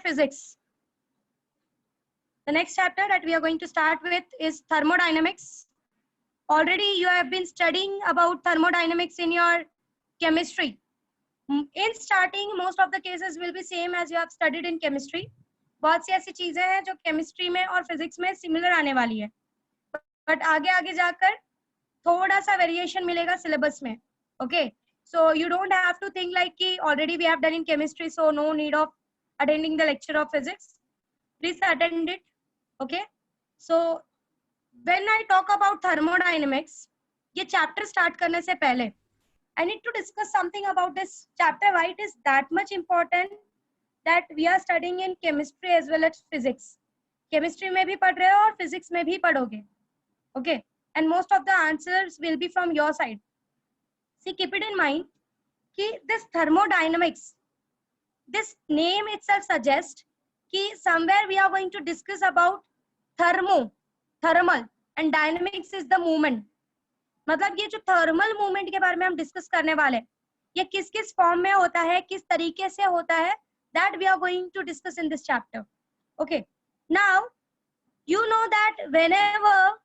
physics. The next chapter that we are going to start with is thermodynamics. Already you have been studying about thermodynamics in your chemistry. In starting, most of the cases will be same as you have studied in chemistry. बहुत सी ऐसी चीजें हैं जो chemistry में और physics में similar आने वाली है, बट आगे आगे जाकर थोड़ा सा वेरिएशन मिलेगा सिलेबस में. Okay, so you don't have to think like कि already we have done in chemistry, so no need of attending the lecture of physics. Please attend it. Okay, so when I talk about thermodynamics, ये chapter start करने से पहले I need to discuss something about this chapter, why it is that much important that we are studying in chemistry as well as physics. Chemistry में भी पढ़ रहे हो और physics में भी पढ़ोगे. Okay, and most of the answers will be from your side. See, keep it in mind कि this thermodynamics, this name itself suggests कि somewhere we are going to discuss about thermal and dynamics is the movement. मतलब ये जो thermal movement के बारे में हम discuss करने वाले हैं, ये किस किस फॉर्म में होता है, किस तरीके से होता है, that we are going to discuss in this chapter. Okay, now you know that whenever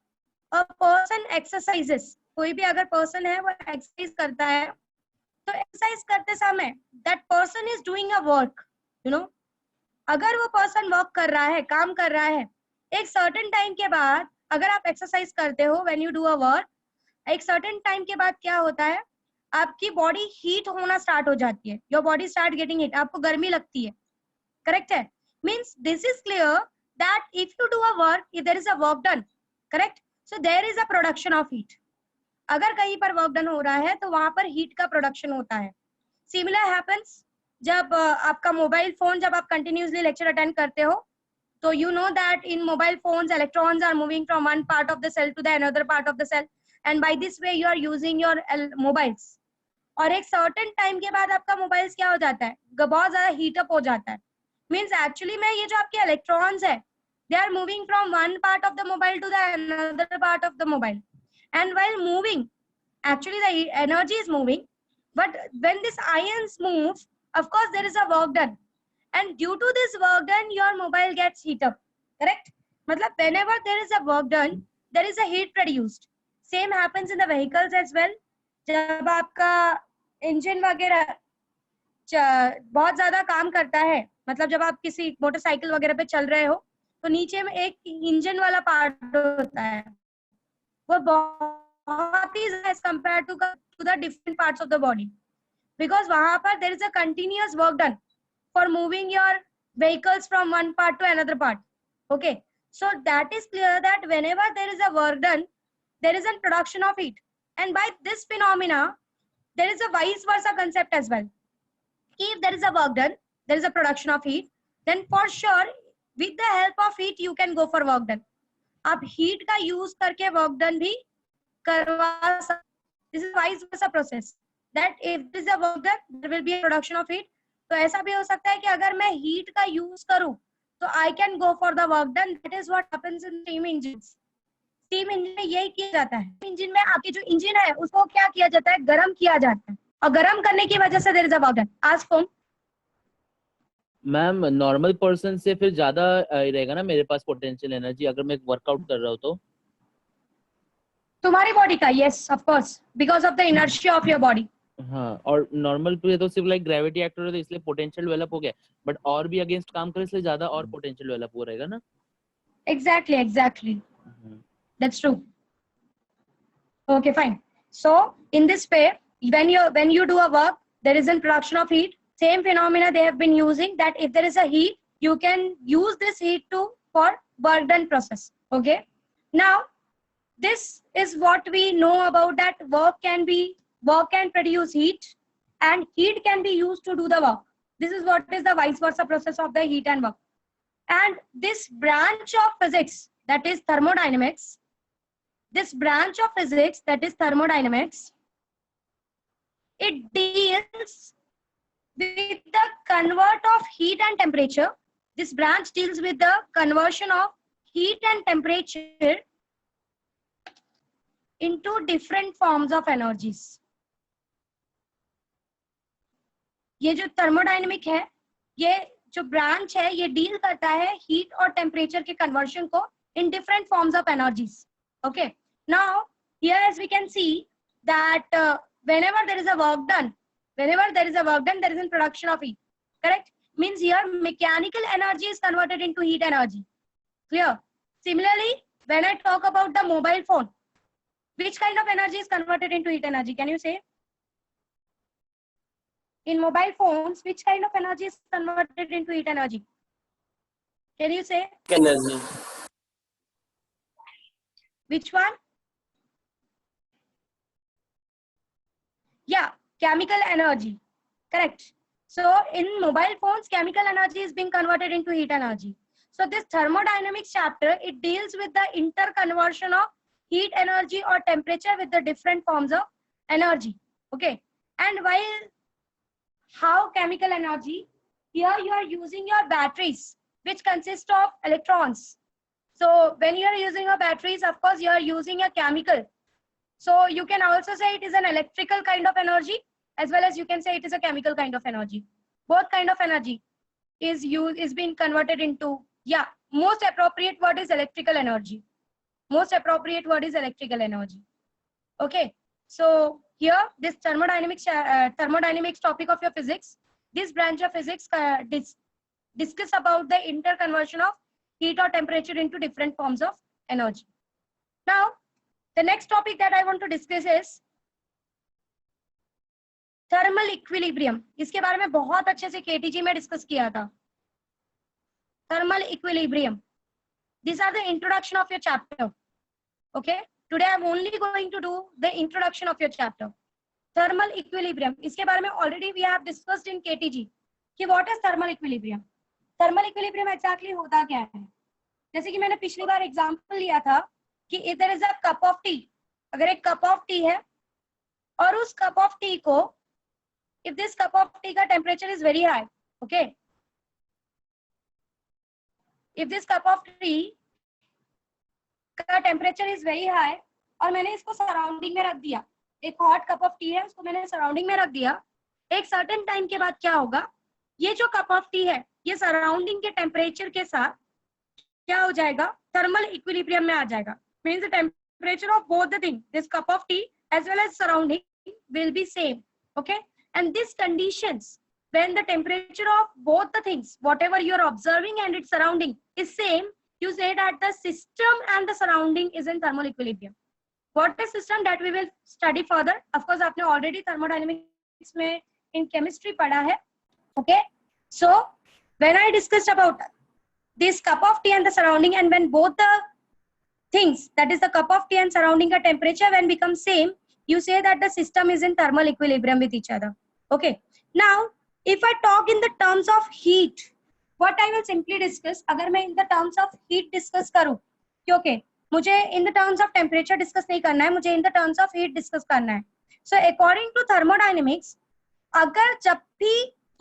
a person exercises, कोई भी अगर पर्सन है वो एक्सरसाइज करता है, तो एक्सरसाइज करते समय that person is doing a work. You know, अगर वो पर्सन वर्क कर रहा है, काम कर रहा है, एक सर्टेन टाइम के बाद अगर आप एक्सरसाइज करते हो, when you do a work, एक सर्टेन टाइम के बाद क्या होता है, आपकी बॉडी हीट होना स्टार्ट हो जाती है. Your body start getting heat, आपको गर्मी लगती है. करेक्ट है? Means this is clear that if you do a work, if there is a work done, correct, so there is a production of heat. अगर कहीं पर वर्क डन हो रहा है तो वहां पर हीट का प्रोडक्शन होता है. सिमिलर हैपेंस जब आपका मोबाइल फोन, जब आप कंटिन्यूसली लेक्चर अटेंड करते हो, तो you know that in mobile phones electrons are moving from one part of the cell to the another part of the cell, and by this way you are using your mobiles. और एक certain time के बाद आपका mobiles क्या हो जाता है, बहुत ज्यादा हीट अप हो जाता है. मीन्स एक्चुअली में ये जो आपके इलेक्ट्रॉन्स है, they are moving from one part of the mobile to the another part of the mobile, and while moving, actually the energy is moving, but when this ions move, of course there is a work done, and due to this work done your mobile gets heat up. Correct? मतलब whenever there is a work done, there is a heat produced. Same happens in the vehicles as well. जब आपका engine वगैरह बहुत ज्यादा काम करता है, मतलब जब आप किसी मोटरसाइकिल वगैरह पे चल रहे हो, तो नीचे में एक इंजन वाला पार्ट होता है, वो बहुत ही as compare to the different parts of the body, because वहां पर there is a continuous work done for moving your vehicles from one part to another part. Okay, so that is clear that whenever there is a work done, there is a production of heat, and by this phenomena there is a vice versa concept as well. If there is a work done, there is a production of heat, then for sure with the help of heat you can go for work done. आप heat का use करके work done भी करवा सकते. This is vice versa process, that if there is a work done there will be a production of heat. तो ऐसा भी हो सकता है कि अगर मैं heat का use करूं तो I can go for the work done. That is what happens in steam engines. Steam engine में यही किया जाता है. इंजन में आपकी जो इंजन है उसको क्या किया जाता है, गर्म किया जाता है, और गर्म करने की वजह से there is a work done. आज फॉर्म मैम नॉर्मल पर्सन से फिर ज्यादा रहेगा ना मेरे पास पोटेंशियल एनर्जी अगर मैं वर्कआउट कर रहा हूँ तो तुम्हारी बॉडी का. Yes of course, because of the inertia of your body. हाँ, और नॉर्मल पे तो सिर्फ लाइक ग्रेविटी एक्टर है तो इसलिए पोटेंशियल डेवलप हो गया, बट और भी अगेंस्ट काम करे इसलिए ज्यादा और पोटेंशियल डेवलप हो रहेगा ना. Exactly that's true. Okay, fine. So in this way, when you do a work, there is a production of heat. Same phenomena they have been using, that if there is a heat, you can use this heat for work done process. Okay, now this is what we know about, that work can produce heat, and heat can be used to do the work. This is what is the vice versa process of the heat and work. And this branch of physics, that is thermodynamics, this branch of physics, that is thermodynamics, it deals with the convert of heat and temperature. This branch deals with the conversion of heat and temperature into different forms of energies. ये जो thermodynamic है, ये जो branch है ये deal करता है heat और टेम्परेचर के कन्वर्शन को in different forms of energies. Okay, now here as we can see that whenever there is a work done, there is a production of heat. Correct? Means here mechanical energy is converted into heat energy. Clear? Similarly, when I talk about the mobile phone, which kind of energy is converted into heat energy? Can you say? In mobile phones, which kind of energy is converted into heat energy? Can you say? Energy. Which one? Yeah, chemical energy. Correct. So in mobile phones, chemical energy is being converted into heat energy. So this thermodynamics chapter, it deals with the interconversion of heat energy or temperature with the different forms of energy. Okay. And while how chemical energy, here you are using your batteries, which consist of electrons. So when you are using your batteries, of course, you are using a chemical. So you can also say it is an electrical kind of energy, as well as you can say it is a chemical kind of energy. Both kind of energy is being converted into, yeah, most appropriate word is electrical energy. Most appropriate word is electrical energy. Okay, so here this thermodynamics topic of your physics, this branch of physics discuss about the interconversion of heat or temperature into different forms of energy. Now, the next topic that I want to discuss is thermal equilibrium. इसके बारे में बहुत अच्छे से KTG में discuss किया था. Thermal equilibrium. These are the introduction of your chapter. Okay, today I am only going to do the introduction of your chapter. Thermal equilibrium. इसके बारे में already we have discussed in KTG कि what is thermal equilibrium. Thermal equilibrium exactly होता क्या है? जैसे कि मैंने पिछली बार एग्जांपल लिया था कि if there is a cup of tea, अगर एक cup of tea है और उस cup of tea को, if this cup of tea का temperature is very high, okay, if this cup of tea का temperature is very high और मैंने इसको सराउंडिंग में रख दिया, एक हॉट कप ऑफ टी है उसको मैंने सराउंडिंग में रख दिया, एक सर्टेन टाइम के बाद क्या होगा, ये जो कप ऑफ टी है ये सराउंडिंग के टेम्परेचर के साथ क्या हो जाएगा, थर्मल इक्विलिब्रियम में आ जाएगा. Means the temperature of both the thing, this cup of tea as well as surrounding will be same. Okay, and this conditions when the temperature of both the things, whatever you are observing and its surrounding is same, you say that the system and the surrounding is in thermal equilibrium. What is system that we will study further? Of course, आपने already thermodynamics में in chemistry पढ़ा है. Okay, so when I discussed about this cup of tea and the surrounding, and when both the things, that is the cup of tea and surrounding a temperature when become same, you say that the system is in thermal equilibrium with each other. Okay, now if I talk in the terms of heat, what I will simply discuss, अगर मैं in the terms of heat discuss करूँ, क्योंकि मुझे in the terms of temperature discuss नहीं करना है, मुझे in the terms of heat discuss करना है. So according to thermodynamics, अगर जब भी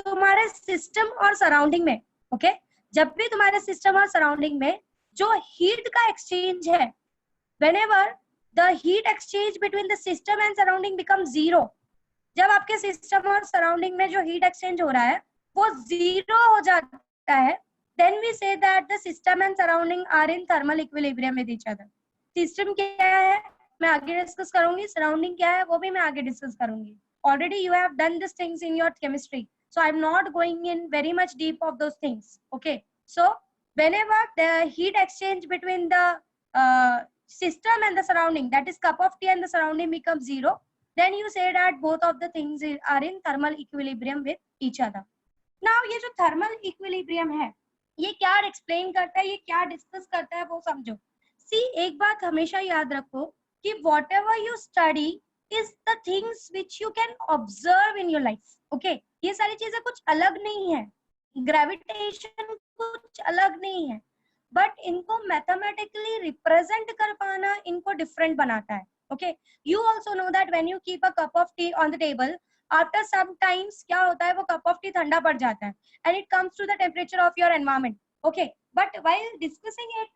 तुम्हारे system और surrounding में, okay, जब भी तुम्हारे system और surrounding में जो heat का exchange है, whenever the heat exchange between the system and surrounding becomes zero, जब आपके सिस्टम और सराउंडिंग में जो हीट एक्सचेंज हो रहा है वो जीरो हो जाता है, then we say that the system and surrounding are in thermal equilibrium with each other. System क्या है मैं आगे डिस्कस करूंगी, सराउंडिंग क्या है वो भी मैं आगे डिस्कस करूंगी. Already you have done this things in your chemistry, so I am not going in very much deep of those things. Okay, so whenever the heat exchange between the system and the surrounding, that is cup of tea and the surrounding becomes zero, then you say that both of the things are in thermal equilibrium with each other. Now ये जो thermal equilibrium है ये क्या explain करता है, ये क्या discuss करता है वो समझो. See, एक बात हमेशा याद रखो कि whatever you study is the things which you can observe in your life. Okay, ये सारी चीजें कुछ अलग नहीं है, gravitation कुछ अलग नहीं है, बट इनको मैथमेटिकली रिप्रेजेंट कर पाना इनको डिफरेंट बनाता है. Okay, you also know that when you keep a cup of tea on the table, after some times क्या होता है वो cup of tea ठंडा पड़ जाता है and it comes to the temperature of your environment. Okay, but while discussing it,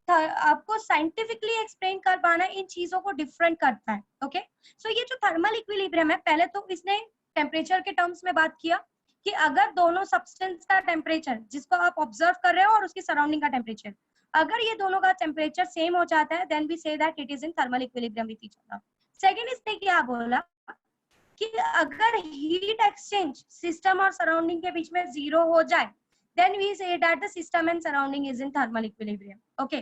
आपको scientifically explain कर पाना इन चीजों को different करता है. Okay, so ये जो thermal equilibrium है, पहले तो इसने temperature के terms में बात किया, कि अगर दोनों सब्सटेंस का टेम्परेचर जिसको आप ऑब्जर्व कर रहे हो और उसकी सराउंडिंग का टेम्परेचर, अगर ये दोनों का टेम्परेचर सेम हो जाता है, then we say that it is in thermal equilibrium with each other. Second इसने क्या बोला कि अगर हीट एक्सचेंज सिस्टम और सराउंडिंग के बीच में 0 हो जाए, then we say that the system and surrounding is in thermal equilibrium. Okay,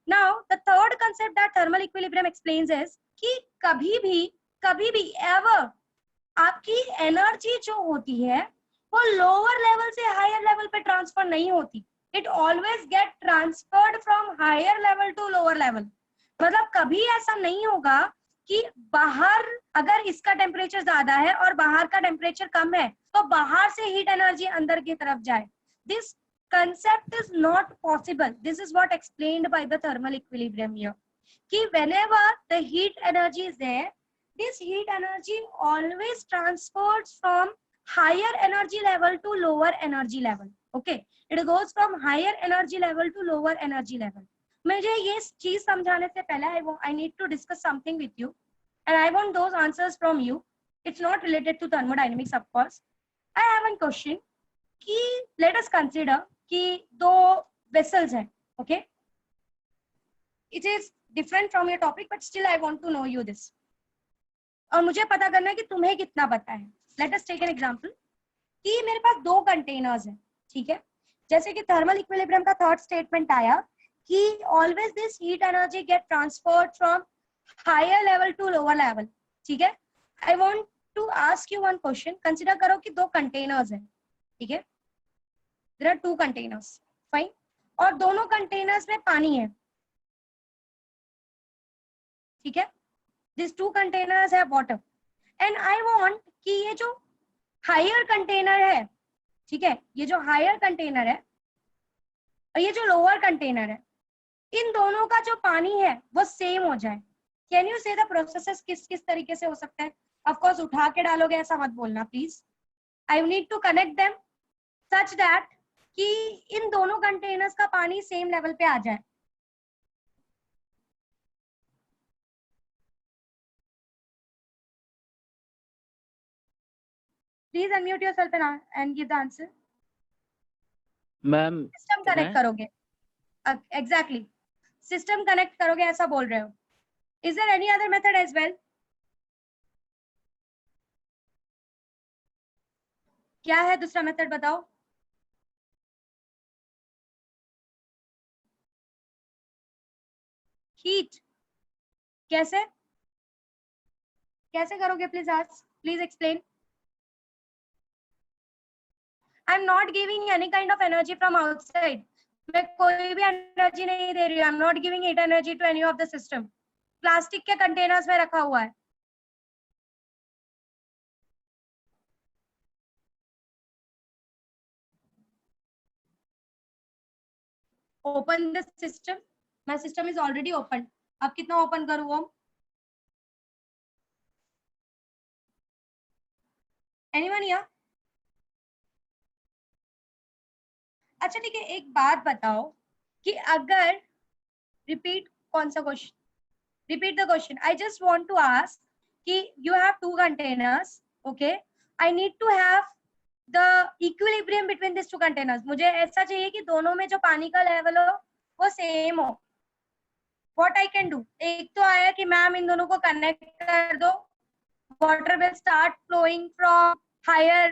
now the third concept that thermal equilibrium explains is कि कभी भी ever आपकी एनर्जी जो होती है वो लोअर लेवल से हायर लेवल पे ट्रांसफर नहीं होती, it always get transferred from higher level to lower level. मतलब कभी ऐसा नहीं होगा कि बाहर अगर इसका टेम्परेचर ज्यादा है और बाहर का टेम्परेचर कम है तो बाहर से हीट एनर्जी अंदर की तरफ जाए। This concept is not possible. This is what explained by the thermal equilibrium here. कि whenever the heat energy is there, this heat energy always transfers from higher energy level to lower energy level. Okay, it goes from higher energy level to lower energy level. मुझे ये चीज समझाने से पहले I need to discuss something with you, and I want those answers from you. It's not related to thermodynamics, of course. I have one question. कि let us consider कि दो vessels हैं, okay? It is different from your topic, but still I want to know you this. और मुझे पता करना है कि तुम्हें कितना पता है। Let us take an example कि मेरे पास दो कंटेनर्स हैं, ठीक है? जैसे कि थर्मल इक्विलिब्रियम का थर्ड स्टेटमेंट आया कि always this heat energy get transferred from higher level to lower level, ठीक है? I want to ask you one question. Consider करो कि दो कंटेनर्स हैं, ठीक है? There are two containers, fine, और दोनों कंटेनर्स में पानी है, ठीक है? These two containers have water, and I want कि ये जो हायर कंटेनर है, ठीक है, ये जो हायर कंटेनर है और ये जो लोअर कंटेनर है, इन दोनों का जो पानी है वो सेम हो जाए। कैन यू से द प्रोसेसेस किस तरीके से हो सकता है? ऑफ कोर्स उठा के डालोगे ऐसा मत बोलना please. I need to connect them such that कि इन दोनों कंटेनर्स का पानी सेम लेवल पे आ जाए। Please unmute yourself and give the answer. Ma'am system connect करोगे, एग्जैक्टली सिस्टम कनेक्ट करोगे ऐसा बोल रहे हो। Is there any other method as well? क्या है दूसरा मेथड बताओ? हीट कैसे कैसे करोगे? प्लीज आज please explain. I am not giving any kind of energy from outside. मैं कोई भी एनर्जी नहीं दे रही हूँ। I am not giving heat energy to any of the system. Plastic के कंटेनर्स में रखा हुआ है। Open the system. My system is already open. अब कितना ओपन करूँ ओम? Anyone here? अच्छा ठीक है, एक बात बताओ कि अगर रिपीट कौन सा question? Repeat the question. I just want to ask कि you have two containers, okay? I need to have the equilibrium between this two containers. मुझे ऐसा चाहिए कि दोनों में जो पानी का लेवल हो वो सेम हो। What I can do? एक तो आया कि मैम इन दोनों को कनेक्ट कर दो, water will start flowing from higher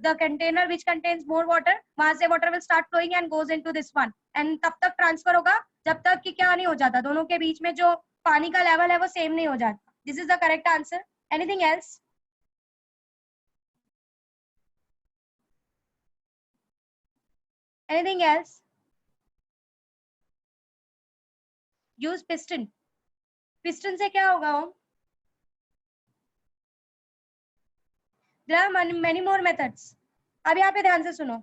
the container which contains more water, वहां से water will start flowing and goes into this one, and तब तक ट्रांसफर होगा जब तक कि क्या नहीं हो जाता, दोनों के बीच में जो पानी का लेवल है वो सेम नहीं हो जाता। This is the correct answer. Anything else? Anything else? Use piston. Piston से क्या होगा? There are many more methods. अब यहाँ पे ध्यान से सुनो।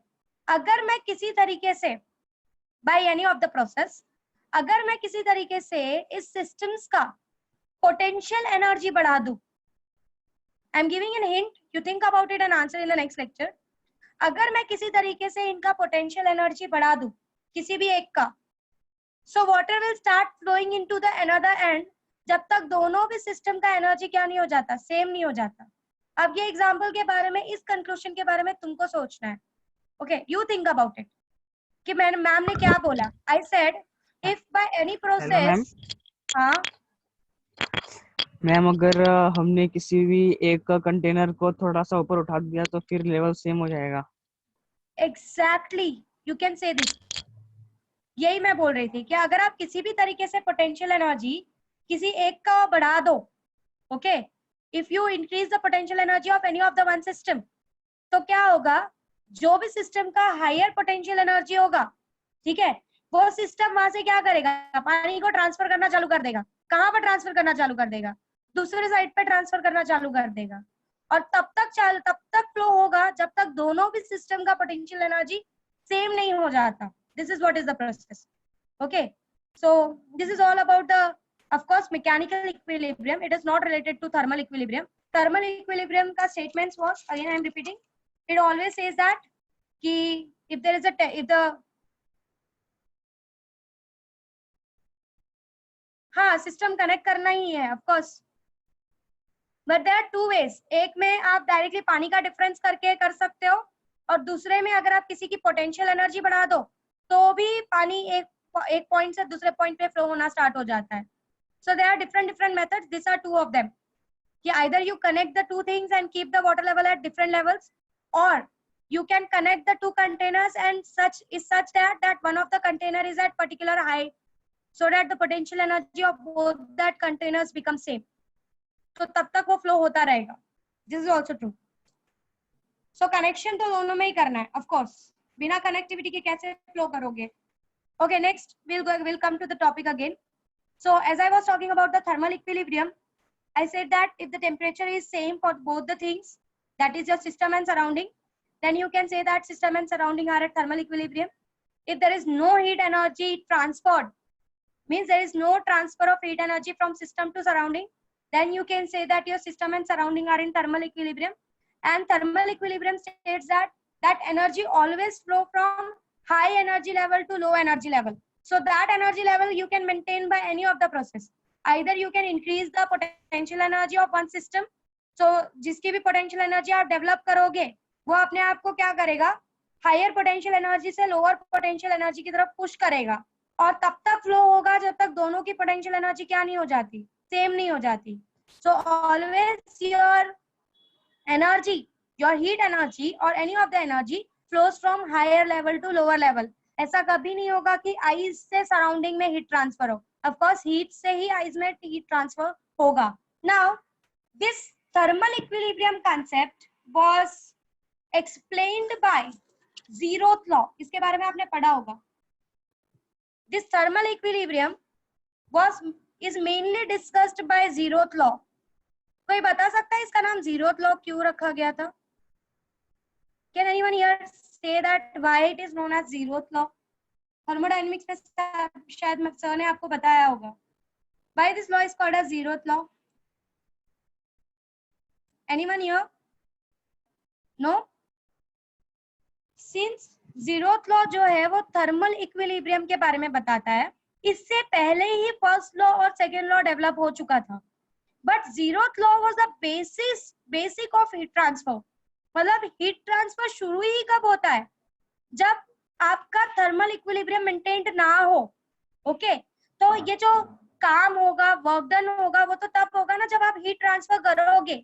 अगर मैं किसी तरीके से by any of the process, अगर मैं किसी तरीके से इस systems का potential energy बढ़ा दूं, I'm giving a hint, you think about it and answer in the next lecture. अगर मैं किसी तरीके से इनका potential energy बढ़ा दूं, किसी भी एक का, so water will start flowing into the another end, जब तक दोनों भी system का energy क्या नहीं हो जाता, same नहीं हो जाता। अब ये एग्जाम्पल के बारे में, इस कंक्लूजन के बारे में तुमको सोचना है. Okay, you think about it कि मैम ने क्या बोला. I said if by any process. हाँ मैम, अगर हमने किसी भी एक कंटेनर को थोड़ा सा ऊपर उठा दिया तो फिर लेवल सेम हो जाएगा. Exactly, you can say this. यही मैं बोल रही थी कि अगर आप किसी भी तरीके से पोटेंशियल एनर्जी किसी एक का बढ़ा दो, okay, if you increase the potential energy of any of the one system, तो क्या होगा, जो भी सिस्टम का हायर पोटेंशियल एनर्जी होगा, ठीक है, वो सिस्टम वहां से क्या करेगा, पानी को ट्रांसफर करना चालू कर देगा. कहाँ पर ट्रांसफर करना चालू कर देगा, दूसरे साइड पे ट्रांसफर करना चालू कर देगा. और तब तक फ्लो होगा जब तक दोनों भी सिस्टम का पोटेंशियल एनर्जी सेम नहीं हो जाता. This is what is the process. Okay, so this is all about the, of course, mechanical equilibrium. It is not related to thermal equilibrium. Thermal equilibrium का statements was, again I am repeating, it always says that कि if there is a if the हाँ system connect करना ही है, of course, but there are two ways. एक में आप directly पानी का डिफरेंस करके कर सकते हो, और दूसरे में अगर आप किसी की पोटेंशियल एनर्जी बढ़ा दो तो भी पानी एक पॉइंट से दूसरे पॉइंट पे फ्लो होना स्टार्ट हो जाता है. So there are different methods. These are two of them. Either you connect the two things and keep the water level at different levels, or you can connect the two containers and such that one of the container is at particular height, so that the potential energy of both that containers become same. तो तब तक वो flow होता रहेगा. This is also true. So connection तो दोनों में ही करना है, of course. बिना connectivity के कैसे flow करोगे? Okay, next we'll come to the topic again. So as I was talking about the thermal equilibrium, I said that if the temperature is same for both the things, that is your system and surrounding, then you can say that system and surrounding are at thermal equilibrium. If there is no heat energy transferred, means there is no transfer of heat energy from system to surrounding, then you can say that your system and surrounding are in thermal equilibrium. And thermal equilibrium states that energy always flow from high energy level to low energy level. So that energy level you can maintain by any of the process. Either you can increase the potential energy of one system. So जिसकी भी potential energy आप develop करोगे, वो अपने आप को क्या करेगा, higher potential energy से lower potential energy की तरफ push करेगा. और तब तक flow होगा जब तक दोनों की potential energy क्या नहीं हो जाती, same नहीं हो जाती. So always your energy, your heat energy or any of the energy flows from higher level to lower level. ऐसा कभी नहीं होगा कि आइस से सराउंडिंग में हीट ट्रांसफर हो. ऑफ कोर्स हीट से ही आइस में हीट ट्रांसफर होगा. Now this thermal equilibrium concept was explained bye zeroth law. इसके बारे में आपने पढ़ा होगा. This thermal equilibrium is mainly discussed by zeroth law. कोई बता सकता है इसका नाम zeroth law क्यों रखा गया था? Can anyone here say that why it is known as zeroth law? Thermodynamics में शायद सर ने आपको बताया होगा. Why this law is called as zeroth law? Anyone here? No? Since zeroth law जो है वो thermal equilibrium के बारे में बताता है, इससे पहले ही first law और second law डेवलप हो चुका था. But zeroth law was the basic of heat transfer. मतलब हीट ट्रांसफर शुरू ही कब होता है? जब आपका थर्मल इक्विलिब्रियम मेंटेन्ड ना हो. ओके, तो ये जो काम होगा, वर्क डन होगा, वो तो तब होगा ना जब आप हीट ट्रांसफर करोगे.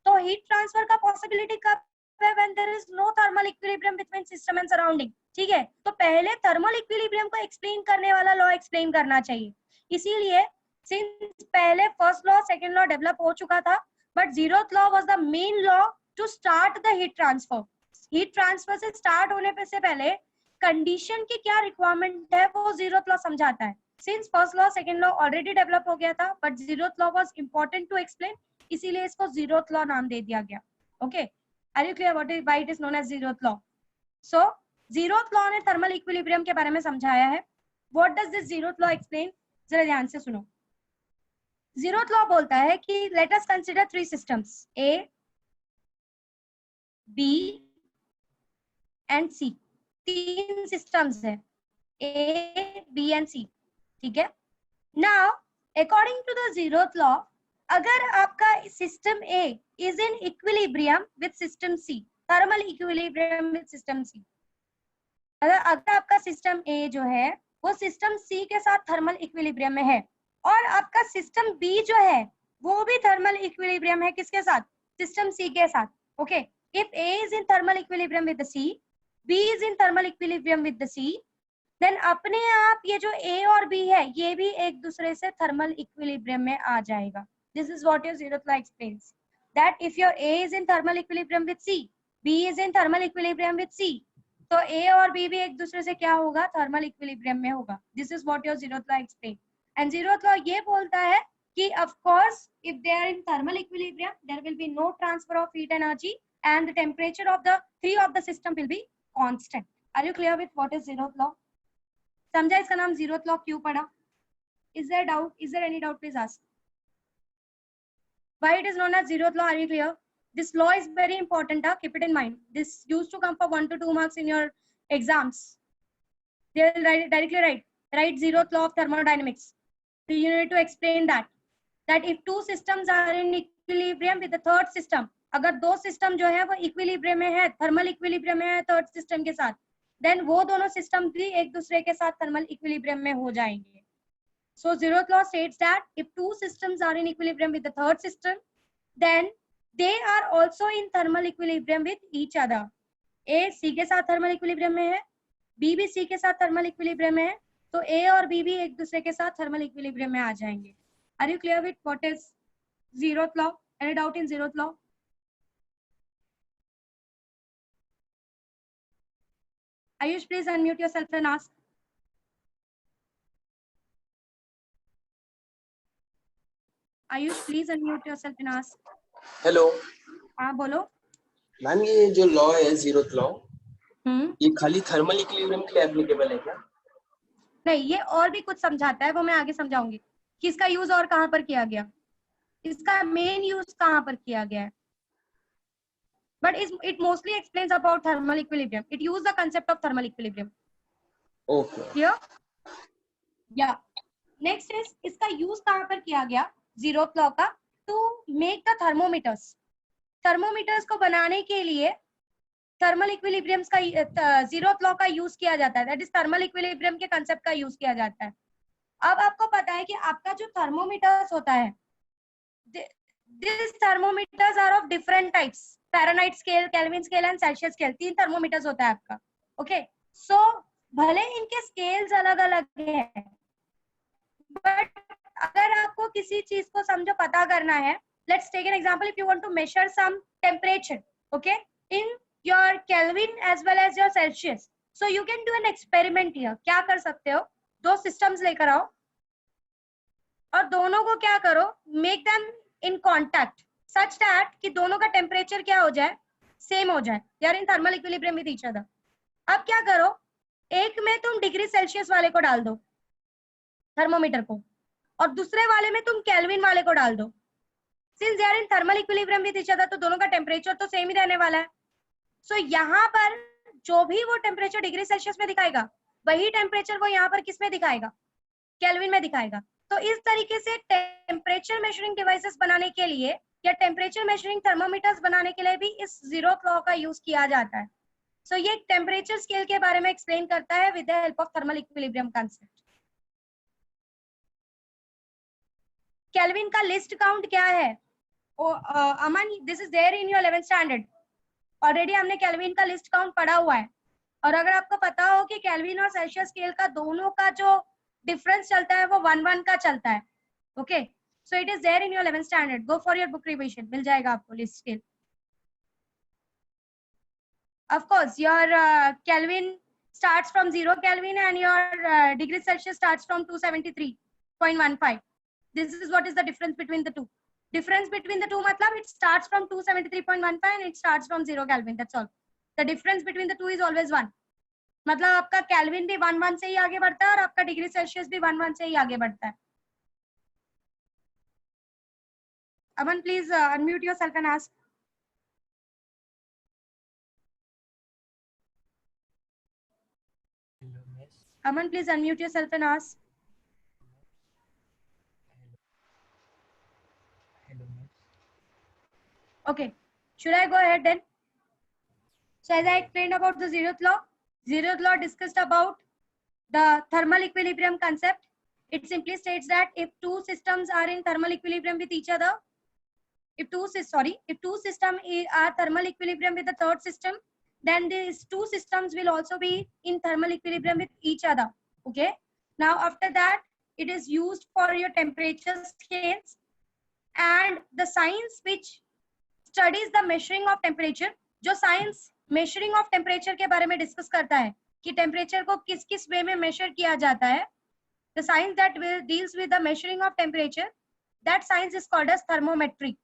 तो हीट ट्रांसफर का पॉसिबिलिटी कब है? When there is no thermal equilibrium between system and surrounding. ठीक है, तो पहले थर्मल इक्विलिब्रियम को एक्सप्लेन करने वाला लॉ एक्सप्लेन करना चाहिए. इसीलिए सिंस पहले first law second law develop हो चुका था, but zeroth law was the main law to start the heat transfer. Heat transfer से स्टार्ट होने पे से पहले कंडीशन की क्या रिक्वायरमेंट है वो zeroth law समझाता है. Since first law second law already develop हो गया था, but zeroth law was important to explain, इसीलिए इसको zeroth law नाम दे दिया गया. Okay, are you clear what is why it is known as zeroth law? So zeroth law ने थर्मल इक्विलिब्रियम के बारे में समझाया है. What does this zeroth law explain? जरा ध्यान से सुनो. zeroth law बोलता है कि let us consider three systems A, B and C. तीन सिस्टम्स है A, B एंड C. ठीक है. Now according to the zeroth law, अगर आपका system A is in equilibrium with system C, thermal equilibrium with system C, अगर आपका system ए जो है वो सिस्टम सी के साथ थर्मल इक्विलिब्रियम में है, और आपका सिस्टम बी जो है वो भी थर्मल इक्विलिब्रियम है किसके साथ, सिस्टम सी के साथ, okay. If A is in thermal equilibrium with the C, B is in thermal equilibrium with the C, then अपने आप ये जो ए और बी है ये भी एक दूसरे से थर्मल इक्विलिब्रियम में आ जाएगा। This is what your zeroth law explains, that if your A is in thermal equilibrium with C, B is in thermal equilibrium with C, तो A और B भी एक दूसरे से क्या होगा, थर्मल इक्विलिब्रियम में होगा। This is what your zeroth law explains। And zeroth law ये बोलता है कि of course if they are in thermal equilibrium there will be no transfer of heat energy and the temperature of the three of the system will be constant। Are you clear with what is zeroth law? समझा इसका नाम zeroth law क्यों पड़ा? Is there doubt? Is there any doubt? Please ask. Why it is known as zeroth law? Are you clear? This law is very important. Keep it in mind. This used to come for 1 to 2 marks in your exams. They will directly write zeroth law of thermodynamics. So you need to explain that if two systems are in equilibrium with the third system, अगर दो system जो है वो equilibrium में है, thermal equilibrium में है third system के साथ, देन वो दोनों सिस्टम भी एक दूसरे के साथ थर्मल इक्विलिब्रियम में हो जाएंगे। So zeroth law states that if two systems are in equilibrium with the third system, then they are also in thermal equilibrium with each other. A C के साथ थर्मल इक्विलिब्रियम में है, B भी C के साथ thermal equilibrium में है, तो A और B भी एक दूसरे के साथ थर्मल इक्विलिब्रियम में आ जाएंगे। Are you clear with what is zeroth law? Any doubt in zeroth law? Ayush, please unmute yourself and ask. Ayush, please unmute yourself and ask. Hello हाँ बोलो। मैम, ये जो लॉ है zeroth law, ये खाली thermal equilibrium के लिए applicable है क्या? नहीं, ये और भी कुछ समझाता है, वो मैं आगे समझाऊंगी कि इसका यूज और कहाँ पर किया गया, इसका मेन यूज कहाँ पर किया गया है। But it mostly explains about thermal equilibrium. It uses the concept of thermal equilibrium. Okay Clear? Yeah. Next is इसका यूज कहाँ पर किया गया zeroth law का, to make the thermometers. Thermometers को बनाने के लिए थर्मल इक्विलिब्रियम्स का zeroth law का यूज किया जाता है, दैट इज थर्मल इक्विलिब्रियम के कंसेप्ट का यूज किया जाता है। अब आपको पता है कि आपका जो थर्मोमीटर्स होता है, this thermometers are of different types, Fahrenheit scale, Kelvin scale and Celsius scale, 3 thermometers होता है आपका, ओके। सो भले इनके स्केल्स अलग अलग है, बट अगर आपको किसी चीज को समझो पता करना है, let's take an example. If you want to measure some temperature, okay, in your Kelvin as well as your Celsius, so you can do an experiment here. क्या कर सकते हो, दो systems लेकर आओ और दोनों को क्या करो, make them in contact such that कि दोनों का temperature क्या हो जाए, same हो जाए, they are in thermal equilibrium with each other. अब क्या करो, एक में तुम डिग्री सेल्सियस वाले को डाल दो थर्मोमीटर को, और दूसरे वाले में तुम केल्विन वाले को डाल दो। Since they are in thermal equilibrium with each other, तो दोनों का टेम्परेचर तो सेम ही रहने वाला है। सो यहाँ पर जो भी वो टेम्परेचर डिग्री सेल्सियस में दिखाएगा, वही टेम्परेचर वो यहाँ पर किस में दिखाएगा, केल्विन में दिखाएगा। तो इस तरीके से टेम्परेचर मेजरिंग डिवाइसेस बनाने के लिए या टेम्परेचर मेजरिंग थर्मोमीटर्स बनाने के लिए भी इस zeroth law का यूज किया जाता है। सो ये टेम्परेचर स्केल के बारे में एक्सप्लेन करता है with the help of thermal equilibrium concept. Kelvin का लिस्ट काउंट क्या है? Aman, this is there in your 11th standard. Already हमने केल्विन का लिस्ट काउंट पढ़ा हुआ है, और अगर आपको पता हो कि केल्विन और सेल्सियस स्केल का दोनों का जो डिफरेंस चलता है वो 1-1 का चलता है, okay. So it is there in your 11th standard, go for your book revision, मिल जाएगा आपको least scale. Of course your Kelvin starts from 0 Kelvin and your degree Celsius starts from 273.15. This is what is the difference between the two. Difference between the two matlab it starts from 273.15 and it starts from 0 Kelvin. That's all. The difference between the two is always 1. मतलब आपका Kelvin भी 1-1 से ही आगे बढ़ता है और आपका degree Celsius भी 1-1 से ही आगे बढ़ता है। Aman, please unmute yourself and ask. Aman, please unmute yourself and ask. Okay, should I go ahead then? So as I explained about the zeroth law discussed about the thermal equilibrium concept. It simply states that if two systems are in thermal equilibrium with each other, if two systems are thermal equilibrium with the third system, then these two systems will also be in thermal equilibrium with each other. Okay. Now after that, it is used for your temperature scales and the science which studies the measuring of temperature. जो science measuring of temperature के बारे में discuss करता है कि temperature को किस किस वे में मेजर किया जाता है, the science that deals with the measuring of temperature, that science is called as thermometry.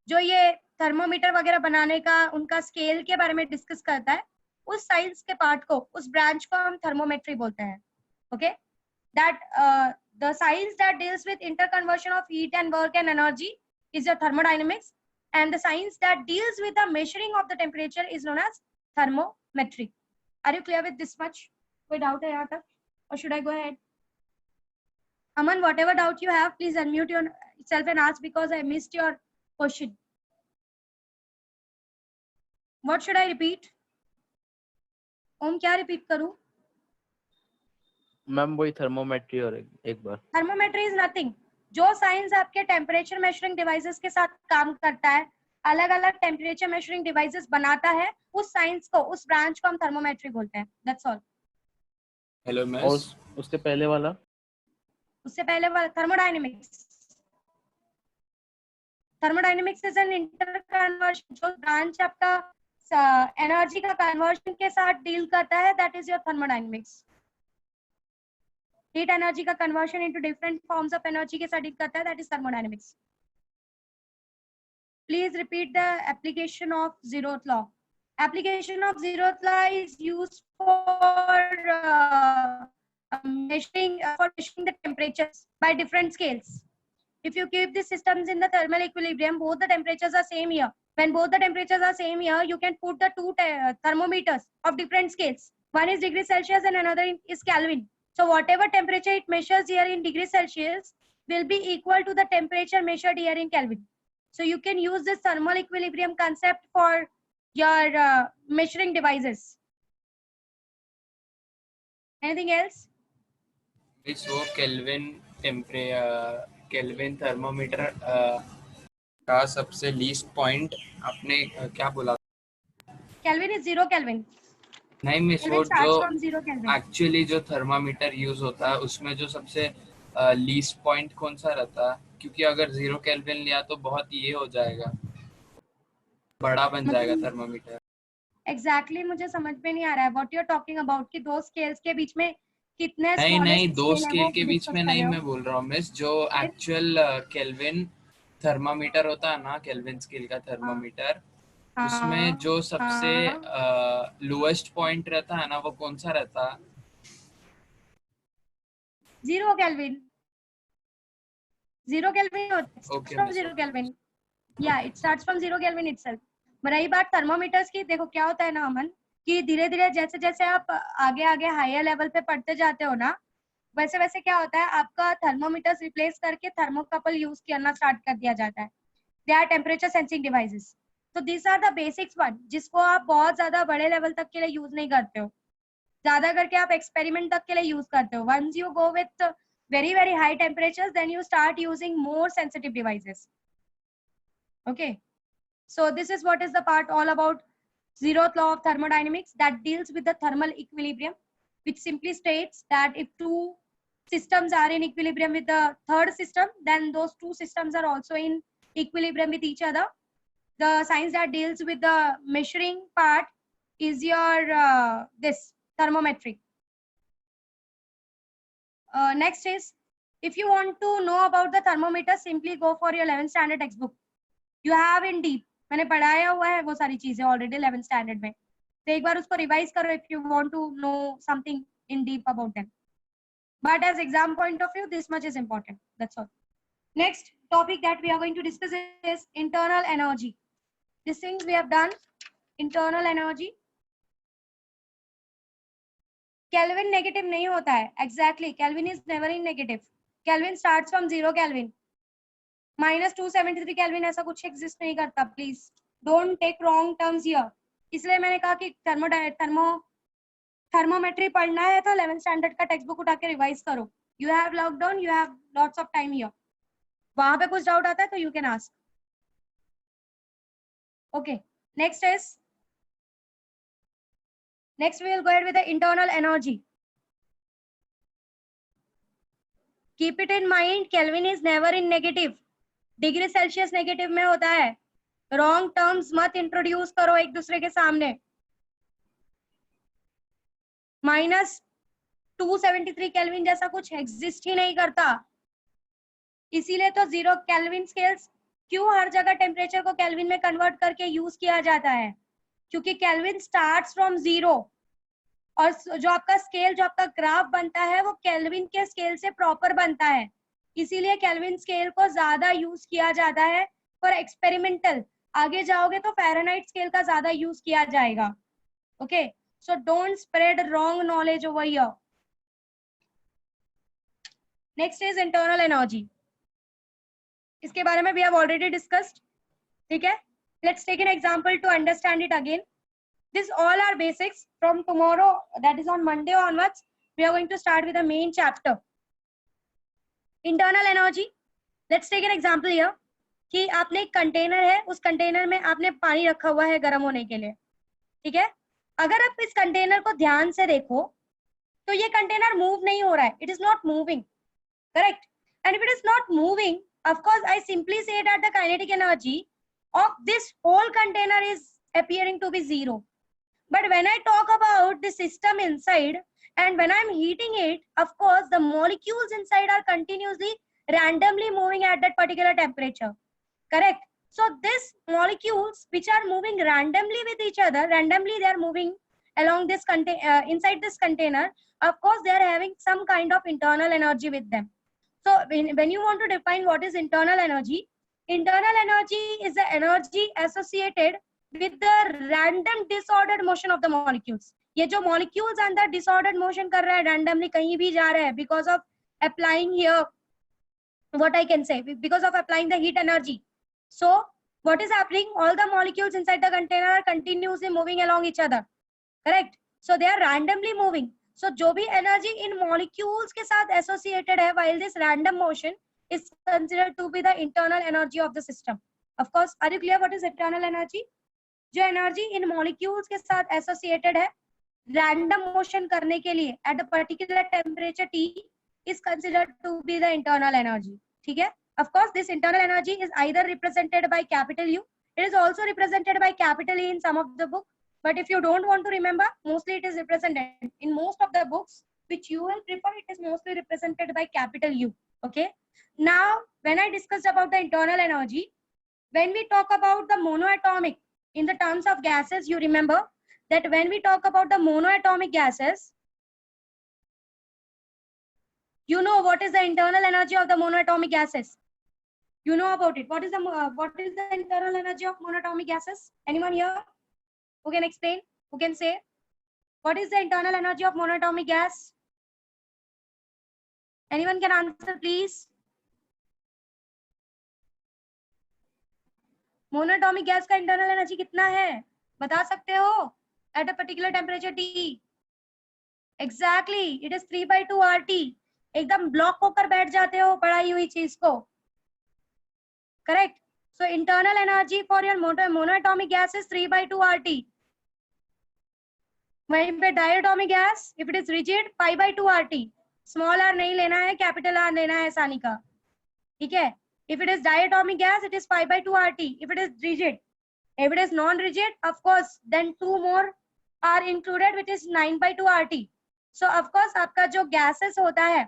जो ये थर्मोमीटर वगैरह बनाने का उनका स्केल के बारे में डिस्कस करता है, उस साइंस के पार्ट को, उस ब्रांच को हम थर्मोमेट्री बोलते हैं. Okay, that the science that deals with interconversion of heat and work and energy is your thermodynamics, and the science that deals with the measuring of the temperature is known as thermometry. Are you clear with this much? कोई doubt है यहाँ तक, or should I go ahead? Aman, whatever doubt you have, please unmute yourself and ask because I missed your question. What should I repeat? ओम क्या repeat करूँ? Ma'am वही thermometry और एक बार. Thermometry is nothing. जो साइंस आपके temperature measuring devices के साथ काम करता है, अलग अलग टेम्परेचर मेजरिंग डिवाइसेस बनाता है, उस साइंस को, उस ब्रांच को हम थर्मोमेट्री बोलते हैं. That's all. Hello miss. उसके पहले वाला thermodynamics. Thermodynamics is an interconversion. जो ब्रांच आपका एनर्जी का कन्वर्जन के साथ डील करता है, that is your thermodynamics. Heat energy का conversion into different forms of energy के साथ डील करता है, that is thermodynamics. Please repeat the application of zeroth law. Application of zeroth law is used for measuring the temperatures by different scales. If you keep the systems in the thermal equilibrium, both the temperatures are same here. When both the temperatures are same here, you can put the two thermometers of different scales. One is degree Celsius and another is Kelvin. So whatever temperature it measures here in degree Celsius will be equal to the temperature measured here in Kelvin. So you can use this thermal equilibrium concept for your measuring devices. Anything else? Miss वो kelvin thermometer का सबसे least point आपने क्या बोला? Kelvin is 0 Kelvin. नहीं miss, वो Kelvin starts जो from 0 Kelvin. Actually जो थर्मामीटर यूज होता है उसमें जो सबसे लीस्ट पॉइंट कौन सा रहता है? क्योंकि अगर 0 केल्विन लिया तो बहुत ये हो जाएगा, बड़ा बन जाएगा थर्मामीटर. Exactly, मुझे समझ में नहीं आ रहा है what you're talking about कि दो स्केल्स के बीच में कितने नहीं, दो scale है स्केल वो के बीच discuss में कर नहीं रहे हो? मैं बोल रहा हूँ मिस. जो एक्चुअल केल्विन थर्मामीटर होता है ना, केल्विन स्केल का थर्मामीटर, उसमें जो सबसे लोएस्ट पॉइंट रहता है ना, वो कौन सा रहता है? 0 Kelvin. 0 Kelvin Okay, from miss. 0 Kelvin. Yeah, it starts from 0 Kelvin itself. रही बात थर्मोमीटर्स की, देखो क्या होता है ना अमन, कि धीरे धीरे जैसे जैसे आप आगे आगे हायर लेवल पे पढ़ते जाते हो ना, वैसे वैसे क्या होता है, आपका थर्मोमीटर्स रिप्लेस करके थर्मोकपल यूज करना स्टार्ट कर दिया जाता है. They are temperature sensing devices. तो this are the basics one, जिसको आप बहुत ज्यादा बड़े लेवल तक के लिए यूज नहीं करते हो. ज्यादा करके आप एक्सपेरिमेंट तक के लिए यूज करते हो. Once you go with very very high temperatures, then you start using more sensitive devices. Okay, so this is what is the part all about zeroth law of thermodynamics that deals with the thermal equilibrium, which simply states that if two systems are in equilibrium with the third system, then those two systems are also in equilibrium with each other. The science that deals with the measuring part is your this thermometry. Next is, if you want to know about the thermometer, simply go for your 11th standard textbook. You have in deep, मैंने पढ़ाया हुआ है वो सारी चीजें already 11th standard में. तो एक बार उसको revise करो if you want to know something in deep about them. But as exam point of view, this much is important. That's all. Next topic that we are going to discuss is internal energy. These things we have done. Internal energy. Kelvin negative नहीं होता है. Exactly. Kelvin is never in negative. Kelvin starts from 0 Kelvin. -273 Kelvin ऐसा कुछ exist नहीं करता, please don't take wrong terms here. इसलिए मैंने कहा कि थर्मोमेट्री पढ़ना है तो 11th स्टैंडर्ड का टेक्स्ट बुक उठा के रिवाइज करो। You have lockdown, you have lots of time here. वहां पे कुछ डाउट आता है तो you can ask. Okay, next we will go ahead with the internal energy. Keep it in mind, Kelvin is never in negative. Degree Celsius negative में होता है। Wrong terms मत इंट्रोड्यूस करो एक दूसरे के सामने। -273 केल्विन जैसा कुछ एग्जिस्ट ही नहीं करता। इसीलिए तो 0 केल्विन स्केल्स क्यों हर जगह टेम्परेचर को केल्विन में कन्वर्ट करके यूज किया जाता है, क्योंकि केल्विन स्टार्ट्स फ्रॉम 0 और जो आपका स्केल, जो आपका ग्राफ बनता है वो केल्विन के स्केल से प्रॉपर बनता है। इसीलिए केल्विन स्केल को ज्यादा यूज किया जाता है फॉर एक्सपेरिमेंटल। आगे जाओगे तो फ़ारेनहाइट स्केल का ज्यादा यूज किया जाएगा। Okay, so don't spread wrong knowledge over here. Next is internal energy. इसके बारे में वी हैव ऑलरेडी डिस्कस्ड, ठीक है। Let's take an example to understand it again. This all are basics. From tomorrow, that is on Monday onwards, we are going to start with the main chapter. Internal energy. Let's take an example here. कि आपने एक container है, उस container में आपने पानी रखा हुआ है गर्म होने के लिए, ठीक है। अगर आप इस कंटेनर को ध्यान से देखो तो ये कंटेनर मूव नहीं हो रहा है। It is not moving, correct. And if it is not moving, of course I simply say that the kinetic energy of this whole container is appearing to be 0. But when I talk about the system inside and when I'm heating it, of course, the molecules inside are continuously randomly moving at that particular temperature. Correct? So these molecules which are moving randomly with each other, randomly they are moving along this inside this container. Of course, they are having some kind of internal energy with them. So when you want to define what is internal energy is the energy associated with the random disordered motion of the molecules. ये जो molecules अंदर disordered motion कर रहा है, randomly कहीं भी जा रहा है, because of applying here, what I can say, because of applying the heat energy. So what is happening? All the molecules inside the container are continuously moving along each other, correct? So they are randomly moving. So जो भी energy in molecules के साथ associated है while this random motion is considered to be the internal energy of the system. Of course, are you clear what is internal energy? जो energy इन molecules के साथ associated है रैंडम मोशन करने के लिए at a particular temperature T is considered to be the internal energy, ठीक है। Of course this internal energy is either represented by capital U, it is also represented by capital E in some of the book, but if you don't want to remember, mostly it is represented in most of the books which you will prefer, it is mostly represented by capital U. Okay, now when I discussed about the internal energy, when we talk about the monoatomic in the terms of gases, you remember that when we talk about the monoatomic gases, you know what is the internal energy of the monoatomic gases. You know about it. What is the internal energy of monoatomic gases? Anyone here who can explain? Who can say what is the internal energy of monoatomic gas? Anyone can answer, please? Monoatomic gas का internal energy कितना है, बता सकते हो? Eight a particular temperature T, exactly it is 3/2 RT। एकदम block होकर बैठ जाते हो पढ़ाई हुई चीज को, correct. So internal energy for your monoatomic gas is 3/2 RT। वहीं पे diatomic gas if it is rigid 5/2 RT। Small r नहीं लेना है, कैपिटल R लेना है सानी का, ठीक है। If it is diatomic gas, it is 5/2 RT. If it is rigid, if it is non-rigid, of course, then 2 more are included, which is 9/2 RT. So of course, आपका जो gases होता है,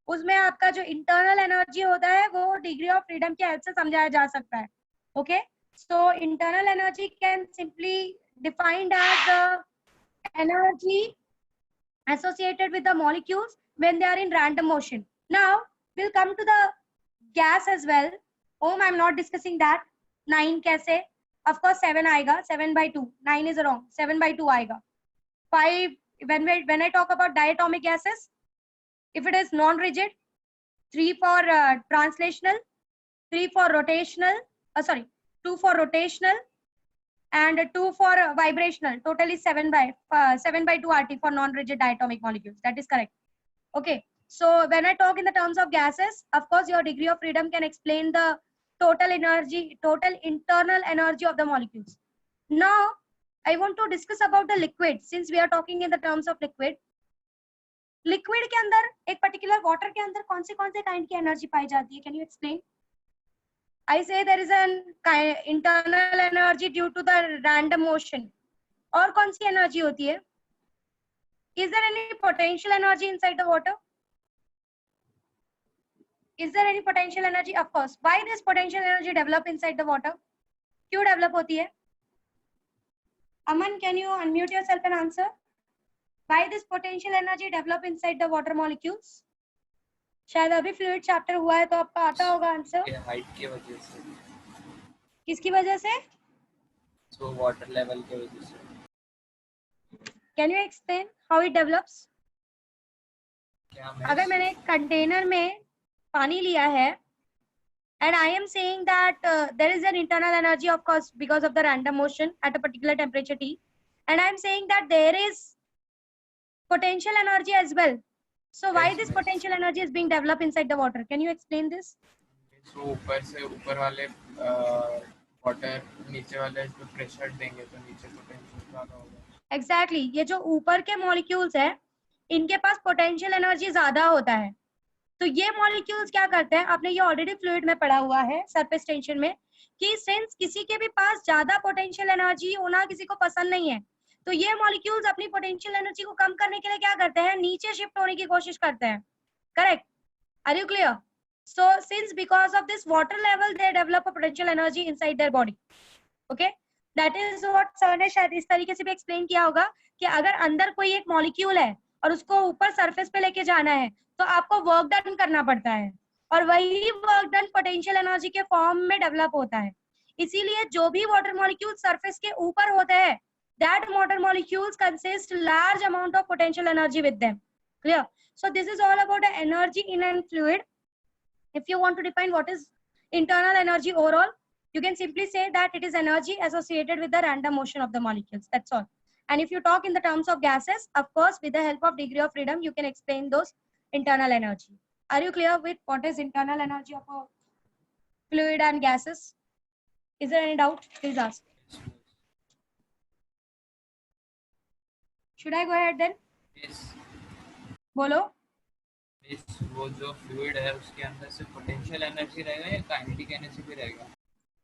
उसमें आपका जो internal energy होता है, वो degree of freedom की help से समझाया जा सकता है. Okay? So internal energy can simply defined as the energy associated with the molecules when they are in random motion. Now we'll come to the gas as well. I'm not discussing that. 9 कैसे? Of course 7 आएगा, 7/2. 9 is wrong. 7/2 आएगा. 5 when I talk about diatomic gases, if it is non-rigid, 3 for translational, 3 for rotational, 2 for rotational, and 2 for vibrational. Totally 7 by 2 RT for non-rigid diatomic molecules. That is correct. Okay. So when I talk in the terms of gases, of course, your degree of freedom can explain the total energy, total internal energy of the molecules. Now, I want to discuss about the liquid. Since we are talking in the terms of liquid, liquid के अंदर एक particular water के अंदर कौन से kind की energy पाई जाती है? Can you explain? I say there is an internal energy due to the random motion. और कौन सी energy होती है? Is there any potential energy inside the water? Is there any potential energy? Of course. Why this potential energy develop inside the water? क्यों develop होती है? Aman, can you unmute yourself and answer? Why this potential energy develop inside the water molecules? शायद अभी fluid chapter हुआ है तो आपका आता होगा आंसर. हाइट की वजह से. किसकी वजह से? So water level की वजह से. Can you explain how it develops? अगर मैंने कंटेनर में पानी लिया है and I am saying that there is an internal energy, of course, because of the random motion at a particular temperature T, and I am saying that there is potential energy as well. So why this potential energy is being developed inside the water? Can you explain this? So ऊपर से ऊपर वाले water नीचे वाले इसमें pressure देंगे तो नीचे potential ज़्यादा होगा. Exactly. ये जो ऊपर के molecules है, इनके पास potential energy ज़्यादा होता है. तो ये मॉलिक्यूल्स क्या करते हैं, आपने ये ऑलरेडी फ्लूइड में पढ़ा हुआ है सरफेस टेंशन में, कि सिंस किसी के भी पास ज्यादा पोटेंशियल एनर्जी होना किसी को पसंद नहीं है, तो ये मॉलिक्यूल्स अपनी पोटेंशियल एनर्जी को कम करने के लिए क्या करते हैं, नीचे शिफ्ट होने की कोशिश करते हैं. Correct? Are you clear? So since because of this water level they develop a potential energy inside their body. Okay, that is what sir ने शायद इस तरीके से भी एक्सप्लेन किया होगा कि अगर अंदर कोई एक मॉलिक्यूल है और उसको ऊपर सरफेस पे लेके जाना है तो आपको वर्क डन करना पड़ता है, और वही वर्क डन पोटेंशियल एनर्जी के फॉर्म में डेवलप होता है. इसीलिए जो भी वाटर मॉलिक्यूल सरफेस के ऊपर होते हैं, that water molecules consist large amount of potential energy with them. Clear? So this is all about the energy in an fluid. If you want to define what is internal energy overall, you can simply say that it is energy associated with the random motion of the molecules. That's all. And if you talk in the terms of gases, of course, with the help of degree of freedom, you can explain those internal energy. Are you clear with what is internal energy of a fluid and gases? Is there any doubt? Please ask. Should I go ahead then? Yes. बोलो. Yes, वो जो fluid है उसके अंदर से potential energy रहेगा या kinetic energy भी रहेगा?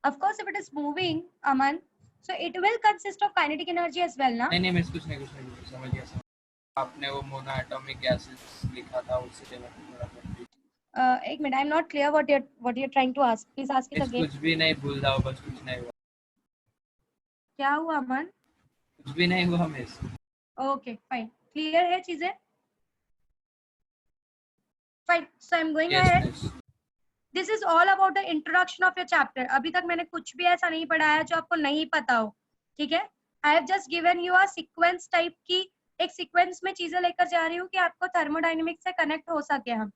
Of course, if it is moving, Aman, so it will consist of kinetic energy as well, ना? नहीं कुछ नहीं समझ गया. आपने वो मोनोएटॉमिक गैसेस लिखा था उससे एक minute, I am not clear what you are trying to ask. Please ask it again. कुछ भी नहीं भूल जाओ, बस कुछ नहीं हुआ. क्या हुआ अमन? कुछ भी नहीं हुआ मिस. ओके फाइन, क्लियर है चीजें? Fine, so I am going ahead. This is all about the introduction of your chapter. अभी तक मैंने कुछ भी ऐसा नहीं पढ़ाया जो आपको नहीं पता हो, ठीक है? I have just given you a sequence type की, एक सीक्वेंस में चीजें लेकर जा रही हूँ कि आपको थर्मोडायनेमिक्स से कनेक्ट हो सके हम,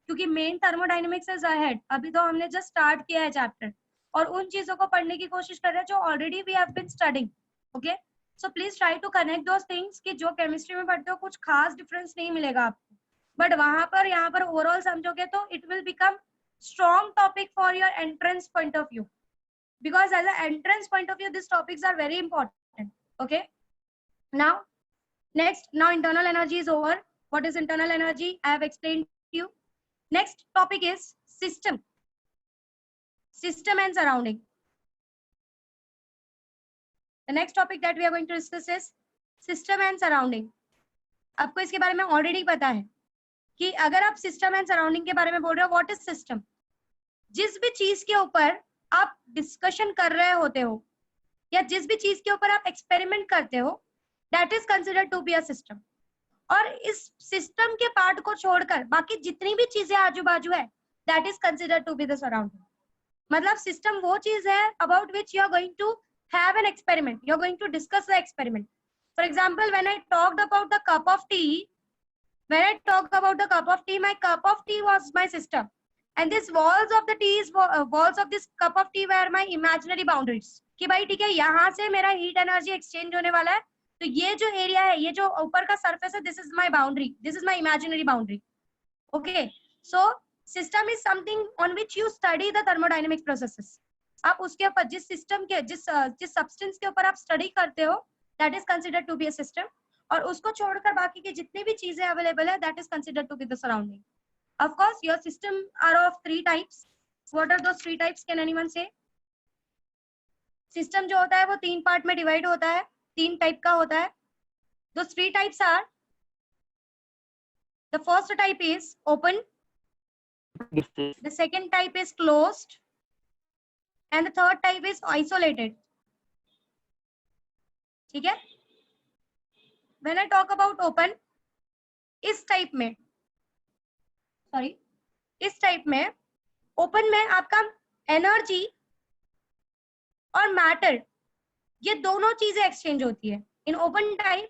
क्योंकि मेन थर्मोडायनेमिक्स इज अहेड. अभी तो हमने जस्ट स्टार्ट किया है चैप्टर और उन चीजों को पढ़ने की कोशिश कर रहे हैं जो already we have been studying. Okay, so please try to connect those things कि जो केमिस्ट्री में पढ़ते हो कुछ खास डिफरेंस नहीं मिलेगा आपको, बट वहां पर यहाँ पर ओवरऑल समझोगे तो it will become strong topic for your entrance point of view, because as an entrance point of view these topics are very important. Okay, now internal energy is over. What is internal energy? I have explained to you. Next topic is system and surrounding. The next topic that we are going to discuss is system and surrounding. आपको इसके बारे में already पता है कि अगर आप system and surrounding के बारे में बोल रहे हो, व्हाट इज सिस्टम? जिस भी चीज के ऊपर आप डिस्कशन कर रहे होते हो या जिस भी चीज के ऊपर आप एक्सपेरिमेंट करते हो, that is considered to be a system. और इस सिस्टम के पार्ट को छोड़कर बाकी जितनी भी चीजें आजू बाजू है, that is considered to be the surrounding. मतलब सिस्टम वो चीज है about which you are going to have an experiment, you are going to discuss the experiment. For example, when I talked about the cup of tea, my cup of tea was my system, and this walls of the tea is walls of this cup of tea were my imaginary boundaries. कि भाई ठीक है, यहाँ से मेरा heat energy exchange होने वाला है, तो ये जो एरिया है, ये जो ऊपर का सरफेस है, this is my boundary, this is my imaginary boundary. Okay, so system is something on which you study the thermodynamics processes. आप उसके ऊपर जिस सिस्टम के जिस सब्सटेंस के ऊपर आप स्टडी करते हो, that is considered to be a system. और उसको छोड़कर बाकी की जितनी भी चीजें अवेलेबल है, that is considered to be the surrounding. Of course, your system are of 3 types. What are those 3 types? Can anyone say? System जो होता है वो 3 पार्ट में डिवाइड होता है, 3 टाइप का होता है. Those 3 types are, the first type is open, the second type is closed, and the third type is isolated. ठीक है? When I talk about open, इस टाइप में इस टाइप में ओपन में आपका एनर्जी और मैटर, ये दोनों चीजें एक्सचेंज होती है. In open type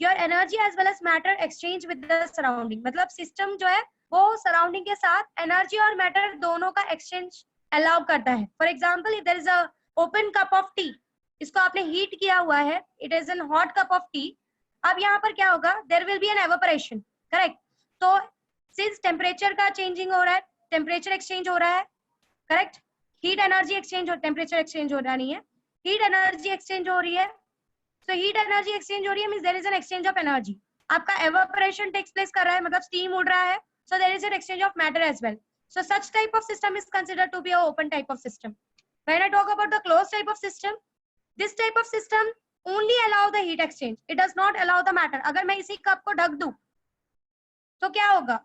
your energy as well as matter exchange with the surrounding. मतलब सिस्टम जो है वो सराउंडिंग के साथ एनर्जी और मैटर दोनों का एक्सचेंज अलाउ करता है. For example, if there is a open cup of tea, इसको आपने हीट किया हुआ है, it is an hot cup of tea. अब यहाँ पर क्या होगा, there will be an evaporation, correct. तो सिंस टेम्परेचर का चेंजिंग हो रहा है, टेम्परेचर एक्सचेंज हो रहा है, करेक्ट. हीट एनर्जी एक्सचेंज हो, टेम्परेचर एक्सचेंज हो रहा नहीं है, हीट एनर्जी एक्सचेंज हो रही है. सो हीट एनर्जी एक्सचेंज हो रही है means there is an exchange of energy. आपका एवापोरेशन टेक्स प्लेस कर रहा है, मतलब स्टीम उड़ रहा है, so there is an exchange of matter as well. So such type of system is considered to be a open type of system. When I talk about the closed type of system, this type of system only allow the heat exchange, it does not allow the matter. अगर मैं इसी cup को ढक दूं तो क्या होगा,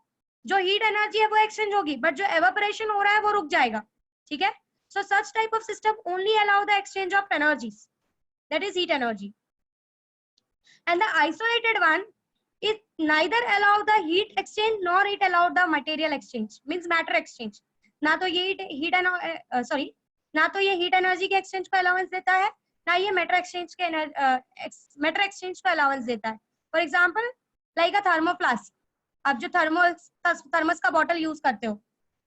जो हीट एनर्जी है वो एक्सचेंज होगी, बट जो एवापोरेशन हो रहा है वो रुक जाएगा. ठीक है. So such type of system only allow the exchange of energies, that is heat energy. And the isolated one, it neither allow the heat exchange nor it allow the material exchange, means matter exchange. ना तो ये heat energy के exchange को allowance देता है, ना ये matter exchange को अलाउंस देता है. फॉर एग्जांपल, लाइक अ थर्मोफ्लास्क, आप जो थर्मस का बॉटल यूज करते हो,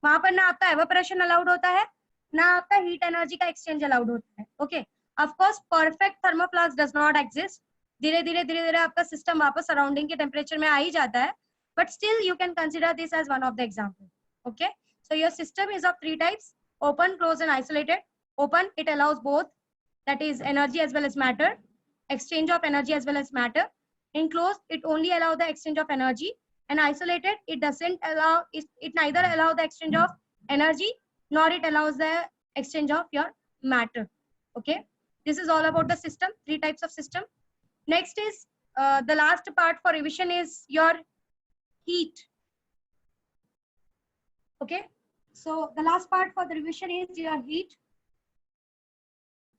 वहां पर ना आपका एवापोरेशन अलाउड होता है, ना आपका हीट एनर्जी का एक्सचेंज अलाउड होता है. Okay, of course perfect thermoflask does not exist. धीरे धीरे आपका सिस्टम वापस सराउंडिंग के टेम्परेचर में आ ही जाता है, but still you can consider this as one of the example. Okay, so your system is of 3 types: open, closed and isolated. Open, it allows both, that is energy as well as matter, exchange of energy as well as matter. In closed, it only allow the exchange of energy, and isolated, it doesn't allow, it neither allow the exchange of energy nor it allows the exchange of your matter. Okay, this is all about the system, 3 types of system. Next is the last part for revision is your heat. Okay, so the last part for the revision is your heat.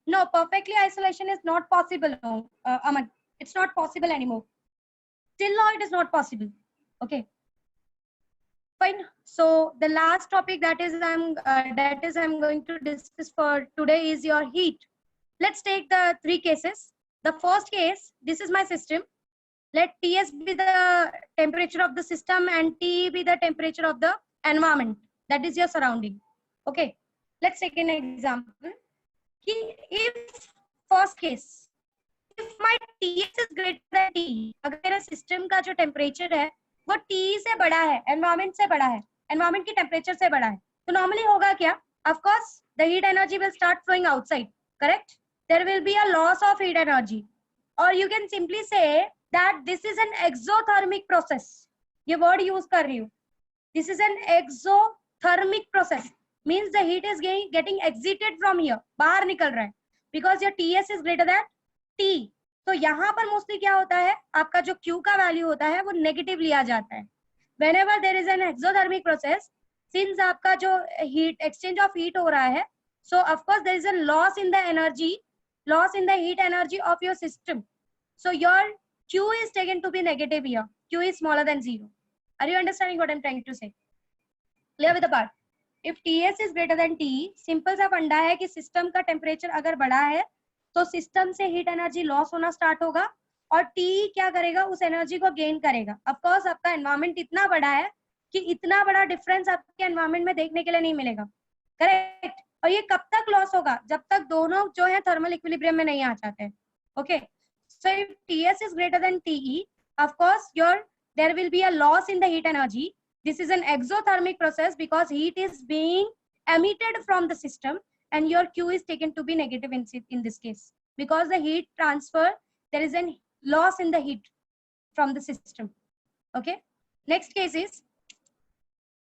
No, perfectly isolation is not possible. Aman, it's not possible anymore. Till now it is not possible. Okay, fine. So the last topic that is I'm going to discuss for today is your heat. Let's take the 3 cases. The first case, this is my system. Let Ts be the temperature of the system and T be the temperature of the environment, that is your surrounding. Okay, let's take an example. If first case, if my Ts is greater than T, अगर मेरा system का जो temperature है वो T से बड़ा है, environment से बड़ा है, एनवायरमेंट की टेम्परेचर से बड़ा है, तो नॉर्मली होगा क्या? Of course, the heat energy will start flowing outside, correct? There will be a loss of heat energy, or you can simply say that this is an exothermic process. ये word use कर रही हूँ. This is an exothermic process, means the heat is getting exited from here, बाहर निकल रहा है, because your Ts is greater than T. तो यहाँ पर मोस्टली क्या होता है, आपका जो Q का वैल्यू होता है वो नेगेटिव लिया जाता है. Whenever there is an exothermic process, since आपका जो heat exchange of heat हो रहा है, so of course there is a loss in the energy, loss in the heat energy of your system. So your Q is taken to be negative here. Q is smaller than 0. Are you understanding what I'm trying to say? Clear with the part? If Ts is greater than T, simple सा फंडा है कि system का temperature अगर बढ़ा है तो system से हीट एनर्जी लॉस होना स्टार्ट होगा और T क्या करेगा, उस एनर्जी को गेन करेगा. ऑफ कोर्स आपका एनवायरमेंट इतना बड़ा है कि इतना बड़ा डिफरेंस आपके एनवायरमेंट में देखने के लिए नहीं मिलेगा, करेक्ट। और ये कब तक लॉस होगा, जब तक दोनों जो है थर्मल इक्विलिब्रियम में नहीं आ जाते। Okay, so if TS is greater than TE, of course there will be a loss in the heat energy. This is an exothermic process because heat is being emitted from the system and your Q is taken to be negative in this case, because the heat transfer, there is a loss in the heat from the system. Okay, next case is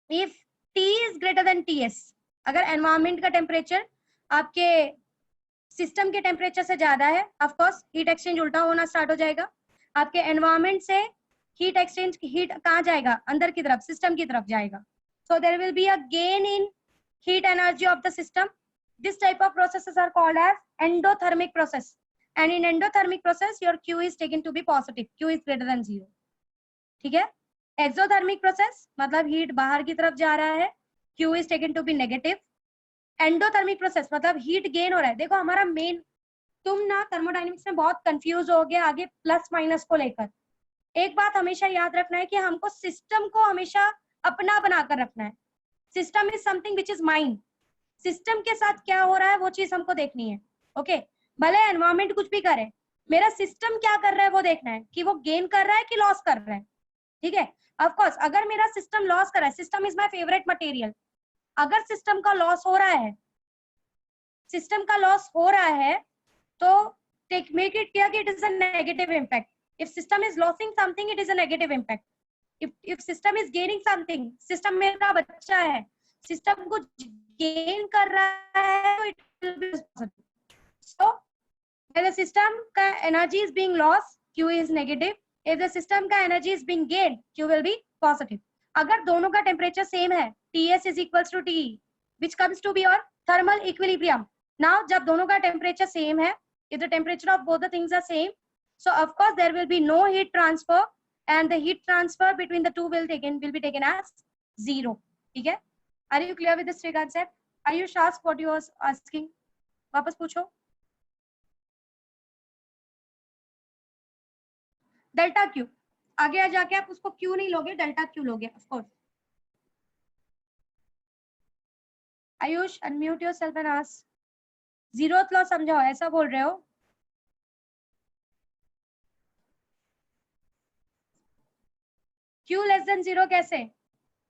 if T is greater than TS, अगर environment का temperature आपके system के temperature से ज्यादा है, of course heat exchange उल्टा होना start हो जाएगा। आपके एनवायरमेंट से हीट एक्सचेंज, हीट कहाँ जाएगा, अंदर की तरफ, सिस्टम की तरफ जाएगा। So there will be a gain in heat energy of the system. This type of processes are called as endothermic process, and in endothermic process your Q is taken to be positive, Q is greater than 0. ठीक है, exothermic process मतलब heat बाहर की तरफ जा रहा है, Q is taken to be negative. Endothermic process मतलब हीट गेन हो रहा है। देखो हमारा मेन, तुम ना थर्मोडायनेमिक्स में बहुत कंफ्यूज हो गए आगे प्लस माइनस को लेकर। एक बात हमेशा याद रखना है कि हमको सिस्टम को हमेशा अपना बनाकर रखना है। System is something which is mine, system के साथ क्या हो रहा है वो चीज हमको देखनी है। ओके, भले एनवायरमेंट कुछ भी करे, मेरा सिस्टम क्या कर रहा है वो देखना है कि वो गेन कर रहा है कि लॉस कर रहा है। ठीक है, ऑफ कोर्स अगर मेरा सिस्टम लॉस कर रहा है, system is my favourite material, अगर सिस्टम का लॉस हो रहा है, सिस्टम का लॉस हो रहा है तो मेक इट क्लियर कि it is a negative impact. If system is losing something, it is a negative impact. If system is gaining something, system मेरा बच्चा है, सिस्टम को गेन कर रहा है तो it will be positive. So when the system का energy is being loss, Q is negative. If the system का energy is being gain, Q will be positive. अगर दोनों का टेम्परेचर सेम है, TS is equals to TE, which comes to be your thermal equilibrium. Now, जब दोनों का temperature same है, if the temperature of both the things are same, so of course there will be no heat transfer, and the heat transfer between the two will be taken as 0. ठीक है? Are you clear with this concept? Are you asked what you was asking? वापस पूछो। Delta Q, आगे जाके आप उसको Q नहीं लोगे, डेल्टा Q लोगे of course. Ayush unmute yourself and ask. Zeroth law समझाओ, ऐसा बोल रहे हो? Q लेस देन 0 कैसे?